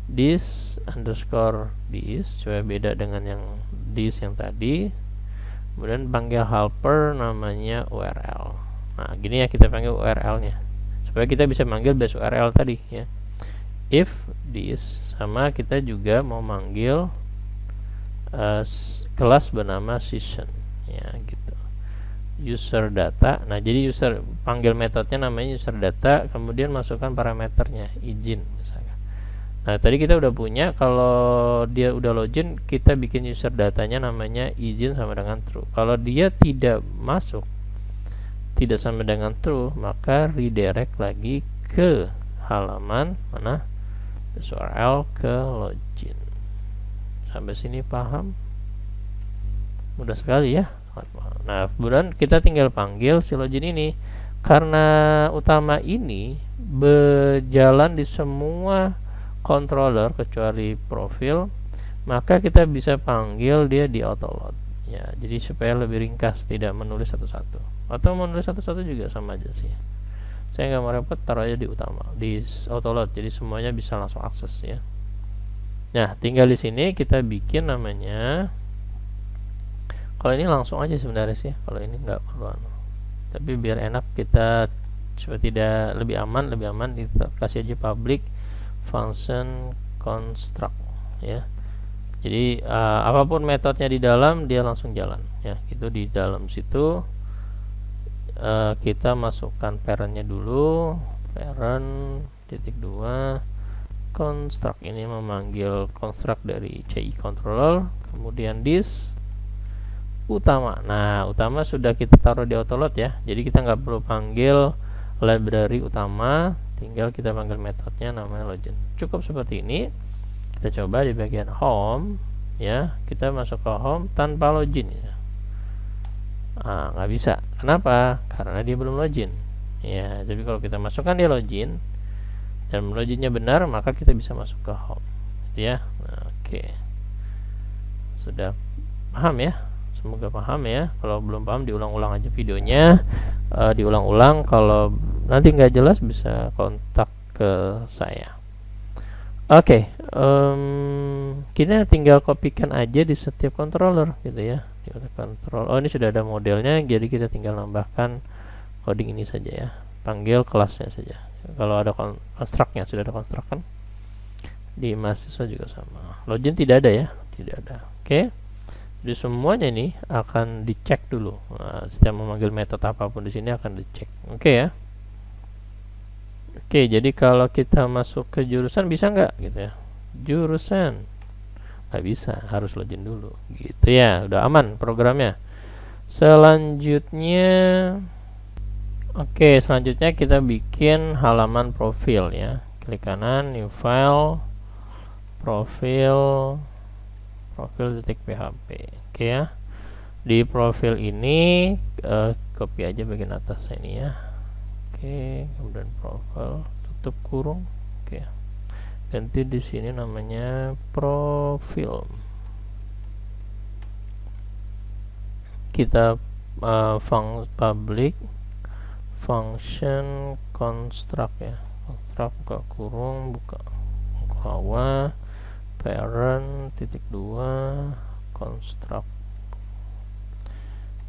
This underscore this supaya beda dengan yang this yang tadi. Kemudian panggil helper namanya URL. Nah gini ya, kita panggil URL nya supaya kita bisa manggil base URL tadi ya. If this, sama kita juga mau manggil kelas bernama session ya gitu. User data. Nah jadi user panggil metodenya namanya user data, kemudian masukkan parameternya izin misalkan. Nah tadi kita udah punya, kalau dia udah login kita bikin user datanya namanya izin sama dengan true. Kalau dia tidak masuk, tidak sama dengan true, maka redirect lagi ke halaman mana this URL ke login. Sampai sini paham? Mudah sekali ya. Nah, kemudian kita tinggal panggil si login ini. Karena utama ini berjalan di semua controller kecuali profil, maka kita bisa panggil dia di autoload ya. Jadi supaya lebih ringkas, tidak menulis satu-satu, atau menulis satu-satu juga sama aja sih. Saya nggak mau repot, taruh aja di utama, di autoload, jadi semuanya bisa langsung akses ya. Nah, tinggal di sini kita bikin namanya. Kalau ini langsung aja sebenarnya sih, kalau ini nggak perlu tapi biar enak kita supaya tidak lebih aman kita kasih aja public function construct ya. Jadi apapun metodenya di dalam dia langsung jalan ya. Gitu di dalam situ kita masukkan parentnya dulu, parent titik 2 construct, ini memanggil construct dari CI controller, kemudian this utama. Nah, utama sudah kita taruh di autoload ya, jadi kita nggak perlu panggil library utama, tinggal kita panggil metodenya namanya login. Cukup seperti ini. Kita coba di bagian home ya, kita masuk ke home tanpa login ya. Nggak bisa. Kenapa? Karena dia belum login ya. Jadi kalau kita masukkan dia login dan loginnya benar, maka kita bisa masuk ke home gitu ya. Oke. Sudah paham ya? Semoga paham ya. Kalau belum paham diulang-ulang aja videonya, diulang-ulang. Kalau nanti nggak jelas bisa kontak ke saya. Oke, kita tinggal kopikan aja di setiap controller gitu ya. Control. Oh, ini sudah ada modelnya, jadi kita tinggal nambahkan coding ini saja ya. Panggil kelasnya saja. Kalau ada construct-nya, sudah ada construct kan? Di mahasiswa juga sama. Login tidak ada ya, tidak ada. Oke. Jadi semuanya ini akan dicek dulu. Nah, setiap memanggil metode apapun di sini akan dicek. Oke ya. Oke, jadi kalau kita masuk ke jurusan bisa nggak gitu ya? Jurusan nggak bisa, harus login dulu. Gitu ya, udah aman programnya. Selanjutnya, selanjutnya kita bikin halaman profil ya. Klik kanan, new file, profil .php. Oke ya. Di profil ini copy aja bagian atasnya ini ya. Oke, kemudian profil, tutup kurung. Oke. Ganti di sini namanya profil. Kita public function construct ya. Construct buka kurung, buka bawah, parent titik 2 construct.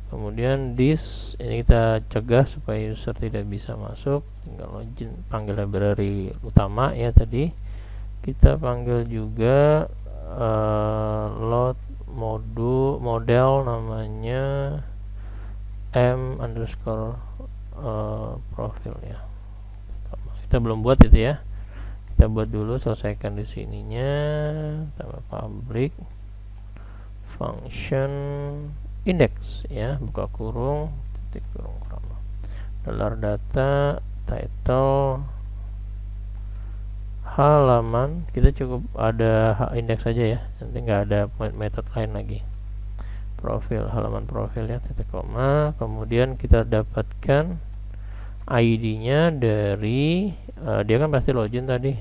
Kemudian this ini kita cegah supaya user tidak bisa masuk, tinggal login, panggil library utama ya tadi. Kita panggil juga load model namanya m_profil ya. Kita belum buat itu ya. Kita buat dulu, selesaikan di sininya. Tambah public function index ya, buka kurung, titik kurung, $data title halaman. Kita cukup ada index saja ya, nanti nggak ada metode lain lagi. Profil, halaman profil ya, titik koma. Kemudian kita dapatkan ID-nya dari dia kan pasti login tadi,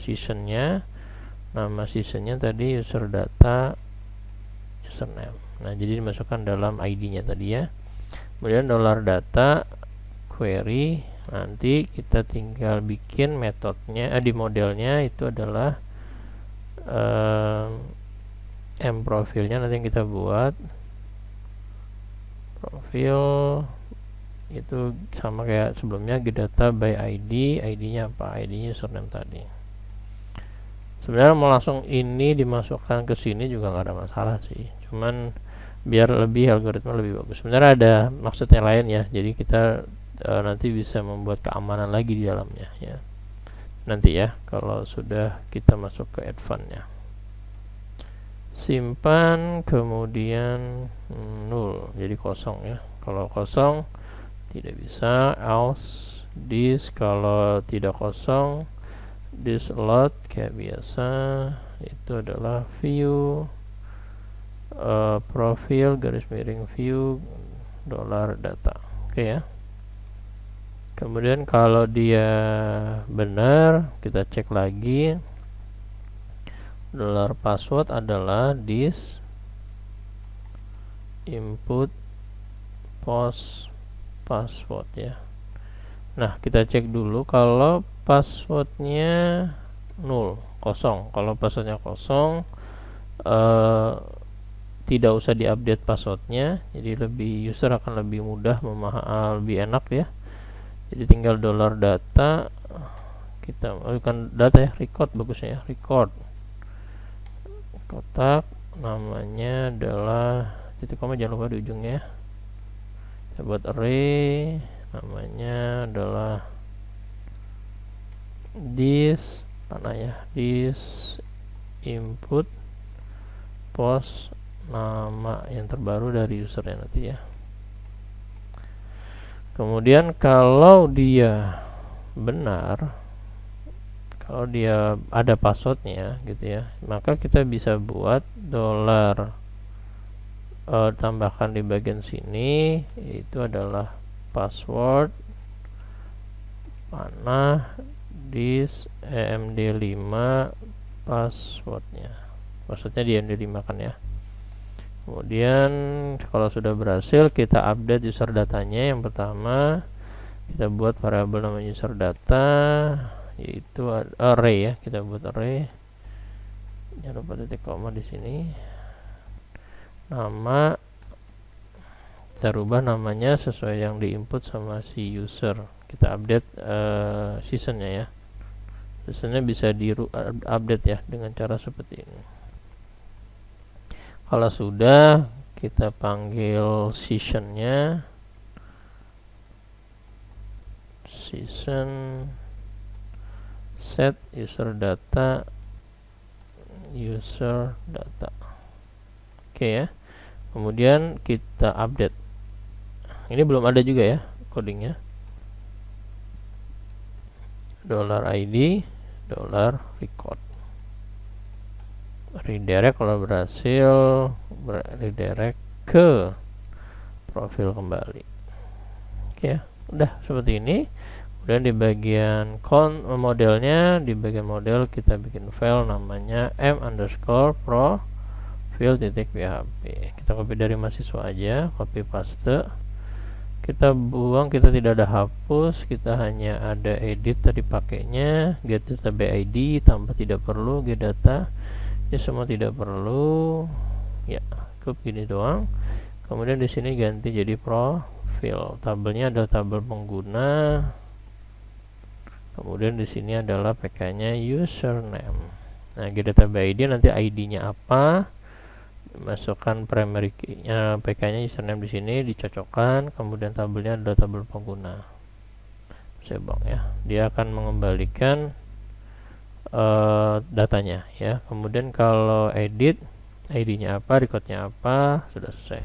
seasonnya, nama seasonnya tadi user data username. Nah, jadi dimasukkan dalam ID-nya tadi ya. Kemudian $data query, nanti kita tinggal bikin metodenya di modelnya itu adalah m_profilnya nanti yang kita buat. Profil itu sama kayak sebelumnya, get data by ID. ID-nya apa? ID-nya username tadi. Sebenarnya mau langsung ini dimasukkan ke sini juga nggak ada masalah sih, cuman biar lebih algoritma lebih bagus. Sebenarnya ada maksudnya lain ya, jadi kita nanti bisa membuat keamanan lagi di dalamnya ya, nanti ya kalau sudah kita masuk ke advance-nya. Simpan, kemudian null, jadi kosong ya. Kalau kosong tidak bisa, else This kalau tidak kosong, this lot kayak biasa, itu adalah view profil garis miring view $data. Oke ya. Kemudian kalau dia benar, kita cek lagi. $password adalah this input post password ya. Nah, kita cek dulu kalau passwordnya 0, kosong. Kalau passwordnya kosong, tidak usah diupdate passwordnya, jadi user akan lebih mudah lebih enak ya. Jadi tinggal $data, kita bukan data ya, record bagusnya ya, record kotak, namanya adalah titik koma, jangan lupa di ujungnya ya. Kita buat array, namanya adalah this input post, nama yang terbaru dari usernya nanti ya. Kemudian kalau dia benar, kalau dia ada passwordnya gitu ya, maka kita bisa buat tambahkan di bagian sini, itu adalah password panah this emd5 passwordnya. Maksudnya di emd5 kan ya. Kemudian kalau sudah berhasil, kita update user datanya. Yang pertama kita buat variabel namanya user data, yaitu array ya. Kita buat array, jangan lupa titik koma di sini. Nama kita rubah namanya sesuai yang diinput sama si user. Kita update seasonnya ya. Seasonnya bisa di update ya dengan cara seperti ini. Kalau sudah, kita panggil seasonnya, season set user data. Oke ya. Kemudian kita update. Ini belum ada juga ya codingnya. $id $record. Redirect kalau berhasil, redirect ke profil kembali. Oke ya, udah seperti ini. Kemudian di bagian modelnya, di bagian model kita bikin file namanya m_profile.php. Kita copy dari mahasiswa aja, copy paste. Kita buang, kita tidak ada hapus, kita hanya ada edit tadi pakainya, get data by id tambah tidak perlu, get data ini semua tidak perlu ya, cukup gini doang. Kemudian di sini ganti jadi profil, tabelnya adalah tabel pengguna. Kemudian di sini adalah PK-nya username. Nah, get data by id nanti id-nya apa, masukkan primary key-nya, PK-nya username di sini dicocokkan. Kemudian tabelnya adalah tabel pengguna. Sebang ya, dia akan mengembalikan datanya ya. Kemudian kalau edit, id-nya apa, record-nya apa, sudah selesai.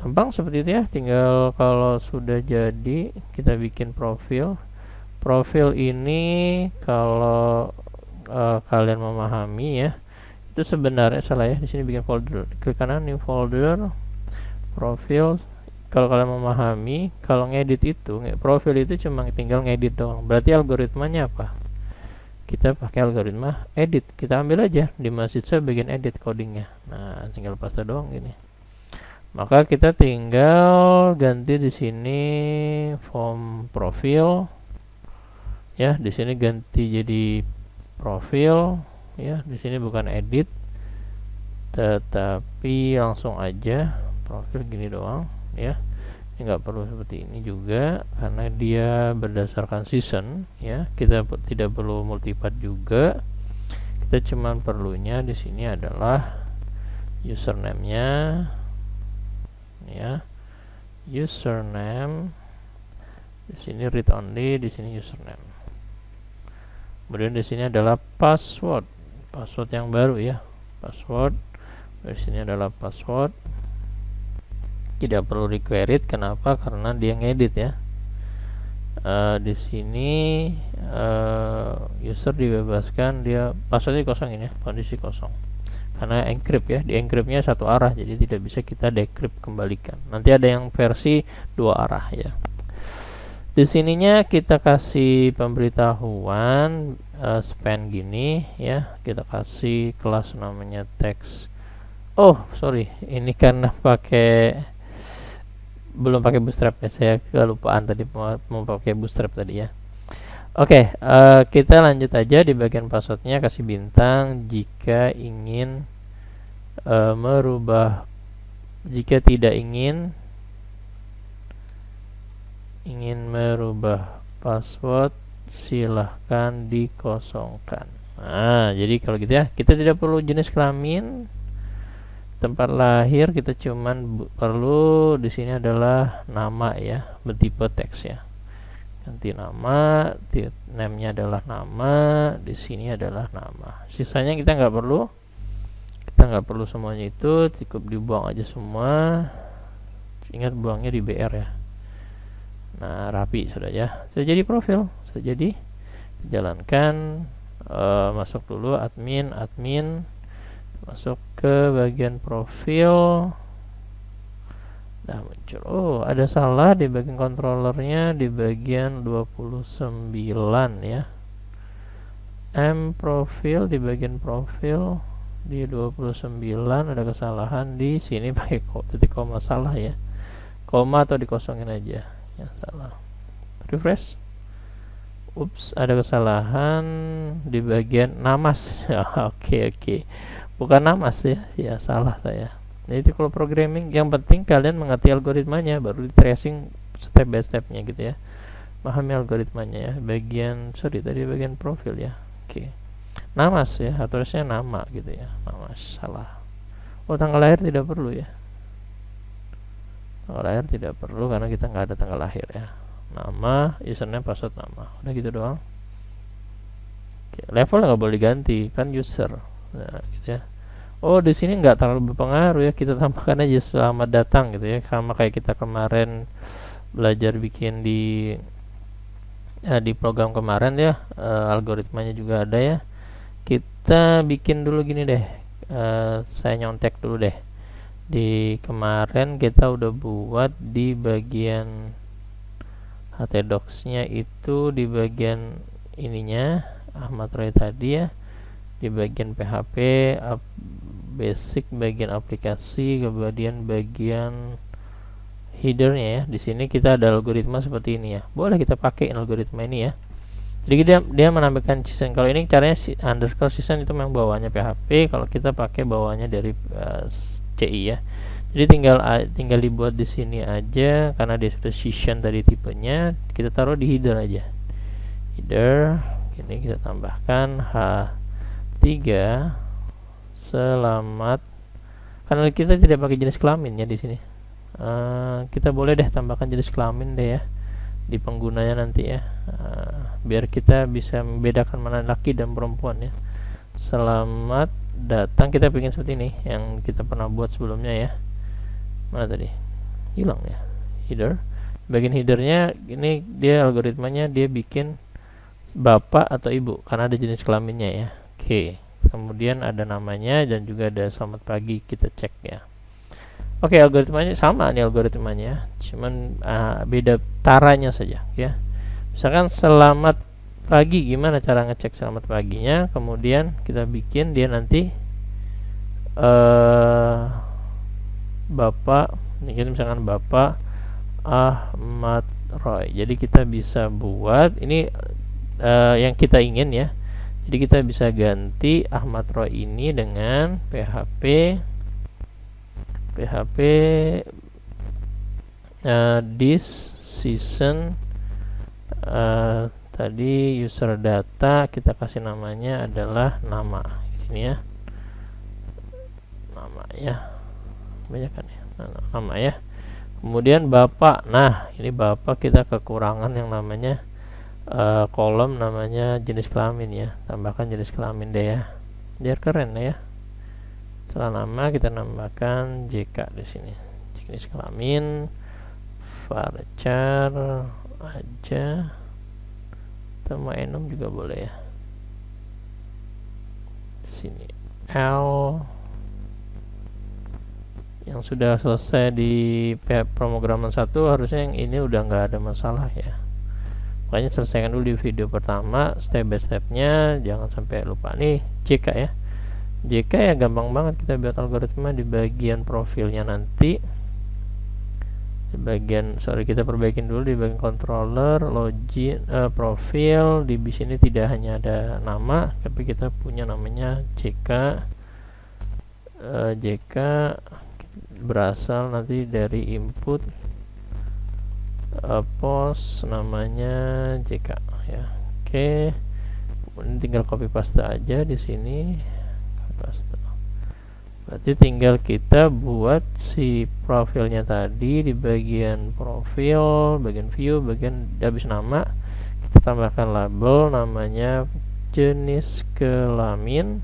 Gampang seperti itu ya. Tinggal kalau sudah jadi, kita bikin profil. Profil ini kalau kalian memahami ya, itu sebenarnya salah ya. Di sini bikin folder, klik kanan new folder, profil. Kalau kalian memahami, kalau ngedit itu, profil itu cuma tinggal ngedit doang. Berarti algoritmanya apa? Kita pakai algoritma edit. Kita ambil aja di mahasiswa bagian edit codingnya. Nah, tinggal paste doang gini. Maka kita tinggal ganti di sini form profil. Ya, di sini ganti jadi profil. Ya, di sini bukan edit, tetapi langsung aja profil gini doang. Ya, ini nggak perlu seperti ini juga karena dia berdasarkan season ya. Kita tidak perlu multipart juga, kita cuman perlunya di sini adalah username-nya ya, username di sini read only, di sini username. Kemudian di sini adalah password yang baru ya, password di sini adalah password. Tidak perlu di-query, kenapa? Karena dia ngedit ya. Di sini user dibebaskan dia passwordnya kosongin ya, kondisi kosong karena encrypt ya, di encryptnya satu arah jadi tidak bisa kita decrypt kembalikan. Nanti ada yang versi dua arah ya. Di sininya kita kasih pemberitahuan span gini ya, kita kasih kelas namanya text. Oh sorry, ini karena belum pakai bootstrap ya, saya kelupaan tadi mau pakai bootstrap tadi ya. Oke, kita lanjut aja di bagian passwordnya, kasih bintang jika ingin merubah, jika tidak ingin merubah password silahkan dikosongkan. Nah jadi kalau gitu ya, kita tidak perlu jenis kelamin, tempat lahir, kita cuman perlu di sini adalah nama ya, bertipe teks ya. Ganti nama, name-nya adalah nama, di sini adalah nama. Sisanya kita nggak perlu semuanya itu, cukup dibuang aja semua. Ingat buangnya di BR ya. Nah rapi sudah ya, sudah jadi profil, sudah jadi. Jalankan, masuk dulu admin, masuk ke bagian profil. Nah muncul, oh ada salah di bagian controllernya di bagian 29 ya. Profil di bagian profil di 29 ada kesalahan di sini, pakai titik koma salah ya, koma atau dikosongin aja ya, salah. Refresh. Ups, ada kesalahan di bagian namas. Oke. Bukan namas ya salah saya. Nah itu kalau programming yang penting kalian mengerti algoritmanya, baru di tracing step by stepnya gitu ya, pahami algoritmanya ya. Tadi bagian profil ya. Oke. Namas ya, harusnya nama gitu ya, namas salah. Oh tanggal lahir tidak perlu ya, tanggal lahir tidak perlu karena kita nggak ada tanggal lahir ya. Nama, username, password, nama, udah gitu doang. Oke, level nggak boleh diganti kan user. Nah gitu ya. Oh di sini nggak terlalu berpengaruh ya, kita tambahkan aja selamat datang gitu ya, sama kayak kita kemarin belajar bikin di program kemarin ya. Algoritmanya juga ada ya. Kita bikin dulu gini deh, saya nyontek dulu deh. Di kemarin kita udah buat di bagian htdocs-nya itu, di bagian ininya Ahmad Roy tadi ya, di bagian PHP basic, bagian aplikasi, kemudian bagian headernya ya. Di sini kita ada algoritma seperti ini ya, boleh kita pakai algoritma ini ya. Jadi dia menambahkan season. Kalau ini caranya underscore season itu memang bawahnya PHP, kalau kita pakai bawahnya dari CI ya. Jadi tinggal dibuat di sini aja karena dia sudah season tadi tipenya, kita taruh di header aja. Header ini kita tambahkan H3 selamat, karena kita tidak pakai jenis kelamin ya di sini. Kita boleh deh tambahkan jenis kelamin deh ya di penggunanya nanti ya, biar kita bisa membedakan mana laki dan perempuan ya. Selamat datang, kita bikin seperti ini yang kita pernah buat sebelumnya ya. Mana tadi hilang ya, header. Bagian headernya ini dia algoritmanya, dia bikin bapak atau ibu karena ada jenis kelaminnya ya. Oke, kemudian ada namanya dan juga ada selamat pagi, kita cek ya. Oke, algoritmanya sama nih algoritmanya, cuman beda taranya saja ya. Misalkan selamat pagi, gimana cara ngecek selamat paginya? Kemudian kita bikin dia nanti Bapak, ini misalkan Bapak Ahmad Roy. Jadi kita bisa buat ini yang kita ingin ya. Jadi kita bisa ganti Ahmad Roy ini dengan PHP this season, tadi user data kita kasih namanya adalah nama di sini ya, nama ya, banyak kan ya, nama ya. Kemudian bapak, nah ini bapak kita kekurangan yang namanya kolom namanya jenis kelamin ya, tambahkan jenis kelamin deh ya, biar keren ya. Setelah nama kita nambahkan JK di sini, jenis kelamin, varchar aja, atau mau enum juga boleh ya. Sini L yang sudah selesai di pemrograman 1, harusnya yang ini udah nggak ada masalah ya. Makanya selesaikan dulu di video pertama step by stepnya, jangan sampai lupa. Nih JK ya, JK ya gampang banget kita buat algoritma di bagian profilnya nanti. Di bagian kita perbaikin dulu di bagian controller, login, profil. Di sini tidak hanya ada nama, tapi kita punya namanya JK. JK berasal nanti dari input post namanya JK ya. Oke. Kemudian tinggal copy paste aja di sini. Paste. Berarti tinggal kita buat si profilnya tadi di bagian profil, bagian view, bagian habis nama kita tambahkan label namanya jenis kelamin,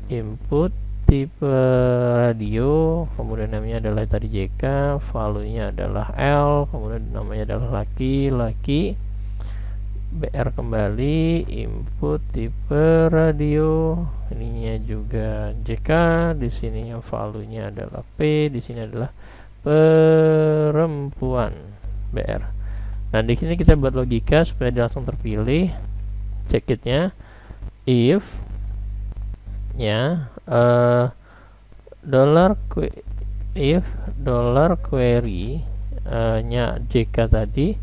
input tipe radio, kemudian namanya adalah tadi JK, value-nya adalah L, kemudian namanya adalah laki-laki, BR kembali, input tipe radio, ininya juga JK, di sini yang value-nya adalah P, di sini adalah perempuan, BR. Nah, di sini kita buat logika supaya dia langsung terpilih. Check it-nya if ya if dollar query nya JK tadi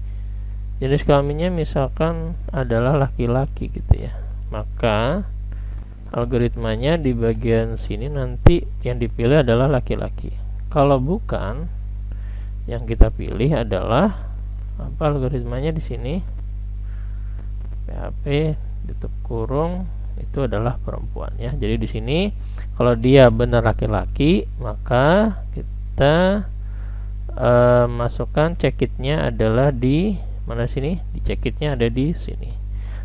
jenis kelaminnya misalkan adalah laki-laki gitu ya, maka algoritmanya di bagian sini nanti yang dipilih adalah laki-laki. Kalau bukan, yang kita pilih adalah apa algoritmanya di sini, PHP tutup kurung itu adalah perempuan ya. Jadi di sini kalau dia benar laki-laki, maka kita masukkan check it-nya adalah di mana sini? Di check it-nya ada di sini.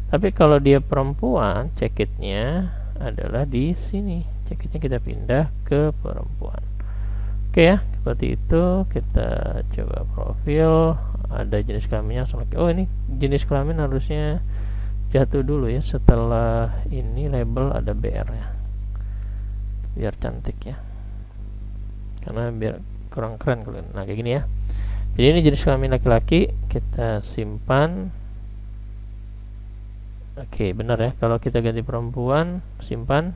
Tapi kalau dia perempuan, check it-nya adalah di sini. Check it-nya kita pindah ke perempuan. Oke ya, seperti itu. Kita coba profil, ada jenis kelaminnya laki. Oh, ini jenis kelamin harusnya jatuh dulu ya, setelah ini label ada BR ya, biar cantik ya, karena biar kurang keren kalau. Nah kayak gini ya. Jadi ini jenis kelamin laki-laki, kita simpan. Oke, benar ya, kalau kita ganti perempuan, simpan.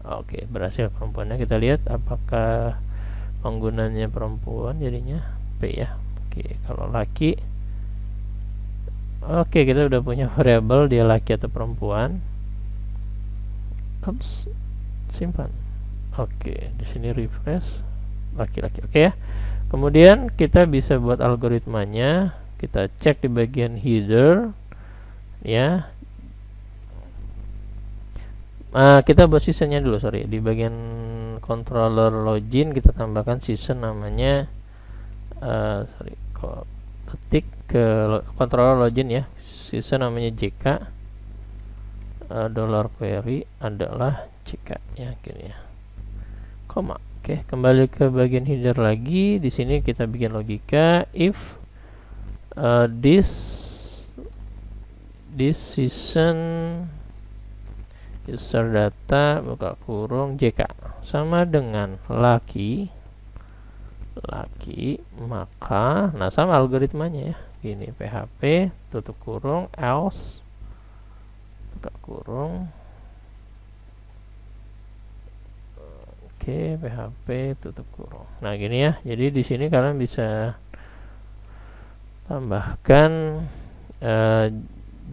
Oke, berhasil perempuannya. Kita lihat apakah penggunanya perempuan, jadinya P ya. Oke, kalau laki, oke, kita udah punya variabel dia laki atau perempuan. Ups, simpan. Oke, di sini refresh laki-laki. Oke ya. Kemudian kita bisa buat algoritmanya. Kita cek di bagian header ya. Kita buat seasonnya dulu, sorry. Di bagian controller login kita tambahkan season namanya ketik ke controller login ya, season namanya JK, dollar query adalah JK ya, gini ya, koma. Oke, kembali ke bagian header lagi. Di sini kita bikin logika if this season user data buka kurung JK sama dengan laki, maka nah sama algoritmanya ya, gini PHP tutup kurung else buka kurung, oke, PHP tutup kurung. Nah gini ya, jadi di sini kalian bisa tambahkan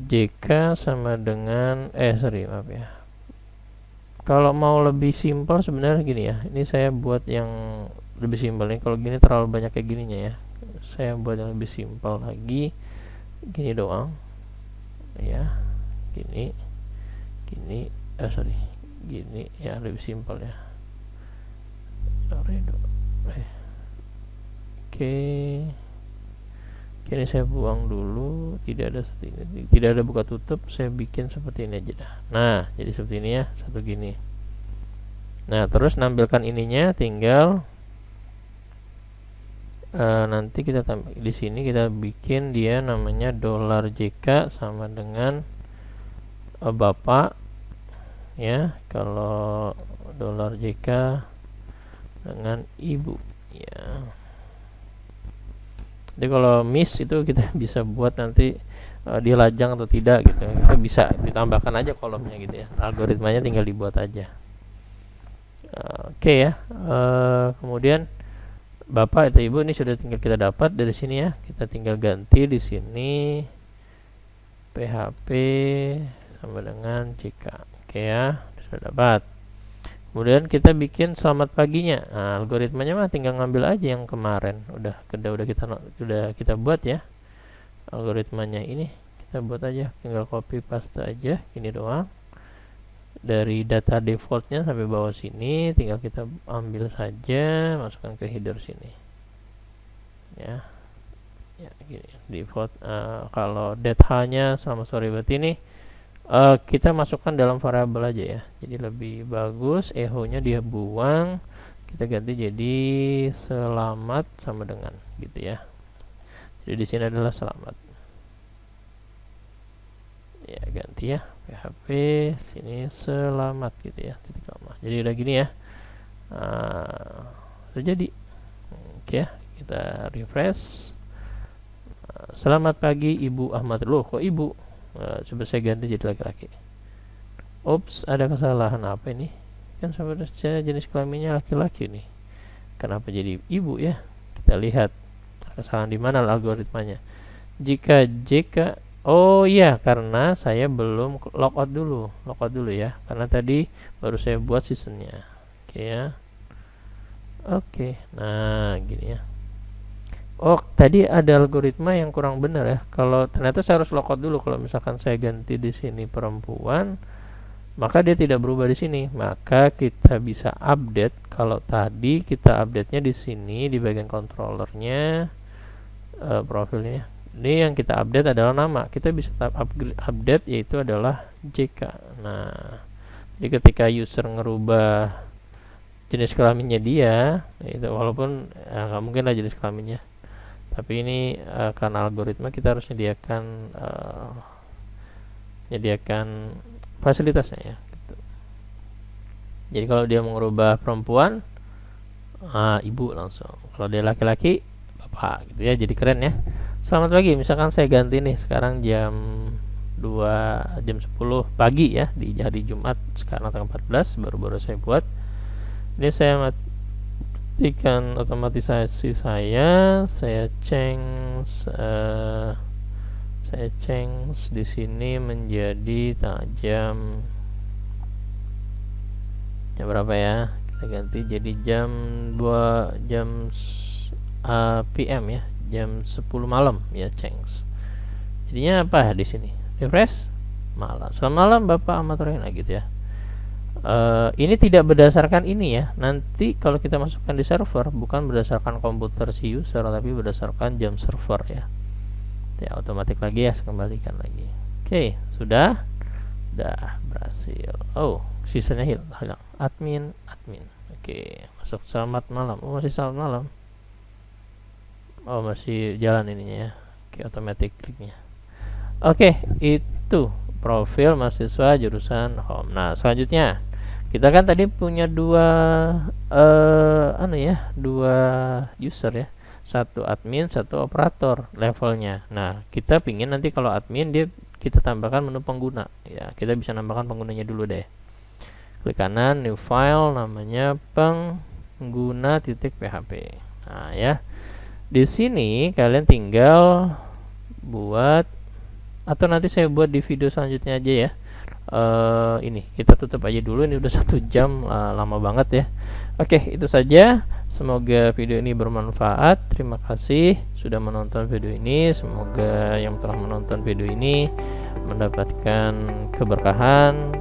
JK sama dengan maaf ya, kalau mau lebih simpel sebenarnya gini ya, ini saya buat yang lebih simpel nih. Kalau gini terlalu banyak kayak gininya ya, saya buat yang lebih simpel lagi, gini doang ya, gini gini ya, lebih simpel ya. Oke, ini saya buang dulu, tidak ada seperti ini, tidak ada buka tutup, saya bikin seperti ini aja dah. Nah jadi seperti ini ya, satu gini. Nah terus nampilkan ininya, tinggal nanti kita tambah di sini, kita bikin dia namanya $JK sama dengan Bapak ya. Kalau $JK dengan Ibu ya. Jadi kalau miss itu kita bisa buat nanti dia lajang atau tidak gitu. Kita bisa ditambahkan aja kolomnya gitu ya. Algoritmanya tinggal dibuat aja. Oke ya. Kemudian Bapak atau Ibu ini sudah tinggal kita dapat dari sini ya. Kita tinggal ganti di sini PHP sama dengan JK. Oke ya, sudah dapat. Kemudian kita bikin selamat paginya. Nah, algoritmanya mah tinggal ngambil aja yang kemarin. Udah kita buat ya. Algoritmanya ini kita buat aja, tinggal copy paste aja, ini doang. Dari data defaultnya sampai bawah sini tinggal kita ambil saja, masukkan ke header sini ya gini default. Kalau data nya sama sorry berarti ini kita masukkan dalam variabel aja ya, jadi lebih bagus. Echo nya dia buang, kita ganti jadi selamat sama dengan gitu ya. Jadi di sini adalah selamat ya, ganti ya PHP sini selamat gitu ya, titik koma. Jadi udah gini ya. Sudah jadi. Oke ya, kita refresh. Selamat pagi Ibu Ahmad. Loh kok Ibu? Coba saya ganti jadi laki-laki. Ups, ada kesalahan apa ini? Kan sebenarnya jenis kelaminnya laki-laki nih. Kenapa jadi Ibu ya? Kita lihat kesalahan di mana algoritmanya. Jika JK, oh iya, karena saya belum logout dulu ya, karena tadi baru saya buat seasonnya. Oke ya. Oke, nah gini ya. Oh, tadi ada algoritma yang kurang benar ya. Kalau ternyata saya harus logout dulu. Kalau misalkan saya ganti di sini perempuan, maka dia tidak berubah di sini. Maka kita bisa update. Kalau tadi kita update-nya di sini di bagian controllernya, profilnya. Ini yang kita update adalah nama. Kita bisa update yaitu adalah JK. Nah, jadi ketika user ngerubah jenis kelaminnya dia, itu walaupun nggak mungkin lah jenis kelaminnya, tapi ini karena algoritma kita harus menyediakan fasilitasnya ya. Gitu. Jadi kalau dia mengubah perempuan, ibu langsung. Kalau dia laki-laki, bapak gitu ya. Jadi keren ya. Selamat pagi, misalkan saya ganti nih sekarang jam 10 pagi ya, di hari Jumat sekarang tanggal 14, baru-baru saya buat. Ini saya matikan otomatisasi saya change di sini menjadi jam berapa ya? Kita ganti jadi jam PM ya, jam 10 malam ya, change. Jadinya apa di sini? Refresh malam. Selamat malam Bapak Ahmad Rena gitu ya. Ini tidak berdasarkan ini ya. Nanti kalau kita masukkan di server bukan berdasarkan komputer si user, tapi berdasarkan jam server ya. Ya otomatis lagi ya, saya kembalikan lagi. Oke, sudah berhasil. Oh, seasonnya hilang. Admin. Oke, masuk selamat malam. Oh, masih selamat malam. Oh, masih jalan ininya ya. Oke, otomatis kliknya. Oke, itu profil mahasiswa jurusan home. Nah, selanjutnya kita kan tadi punya dua user ya. Satu admin, satu operator levelnya. Nah, kita pingin nanti kalau admin kita tambahkan menu pengguna. Ya, kita bisa nambahkan penggunanya dulu deh. Klik kanan, new file, namanya pengguna.php. Nah, ya. Di sini kalian tinggal buat, atau nanti saya buat di video selanjutnya aja ya. Ini kita tutup aja dulu, ini udah 1 jam, lama banget ya. Oke, itu saja. Semoga video ini bermanfaat. Terima kasih sudah menonton video ini. Semoga yang telah menonton video ini mendapatkan keberkahan,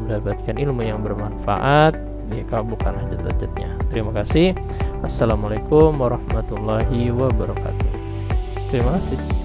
mendapatkan ilmu yang bermanfaat, dikabulkan hajat-hajatnya. Terima kasih. Assalamualaikum warahmatullahi wabarakatuh. Terima kasih.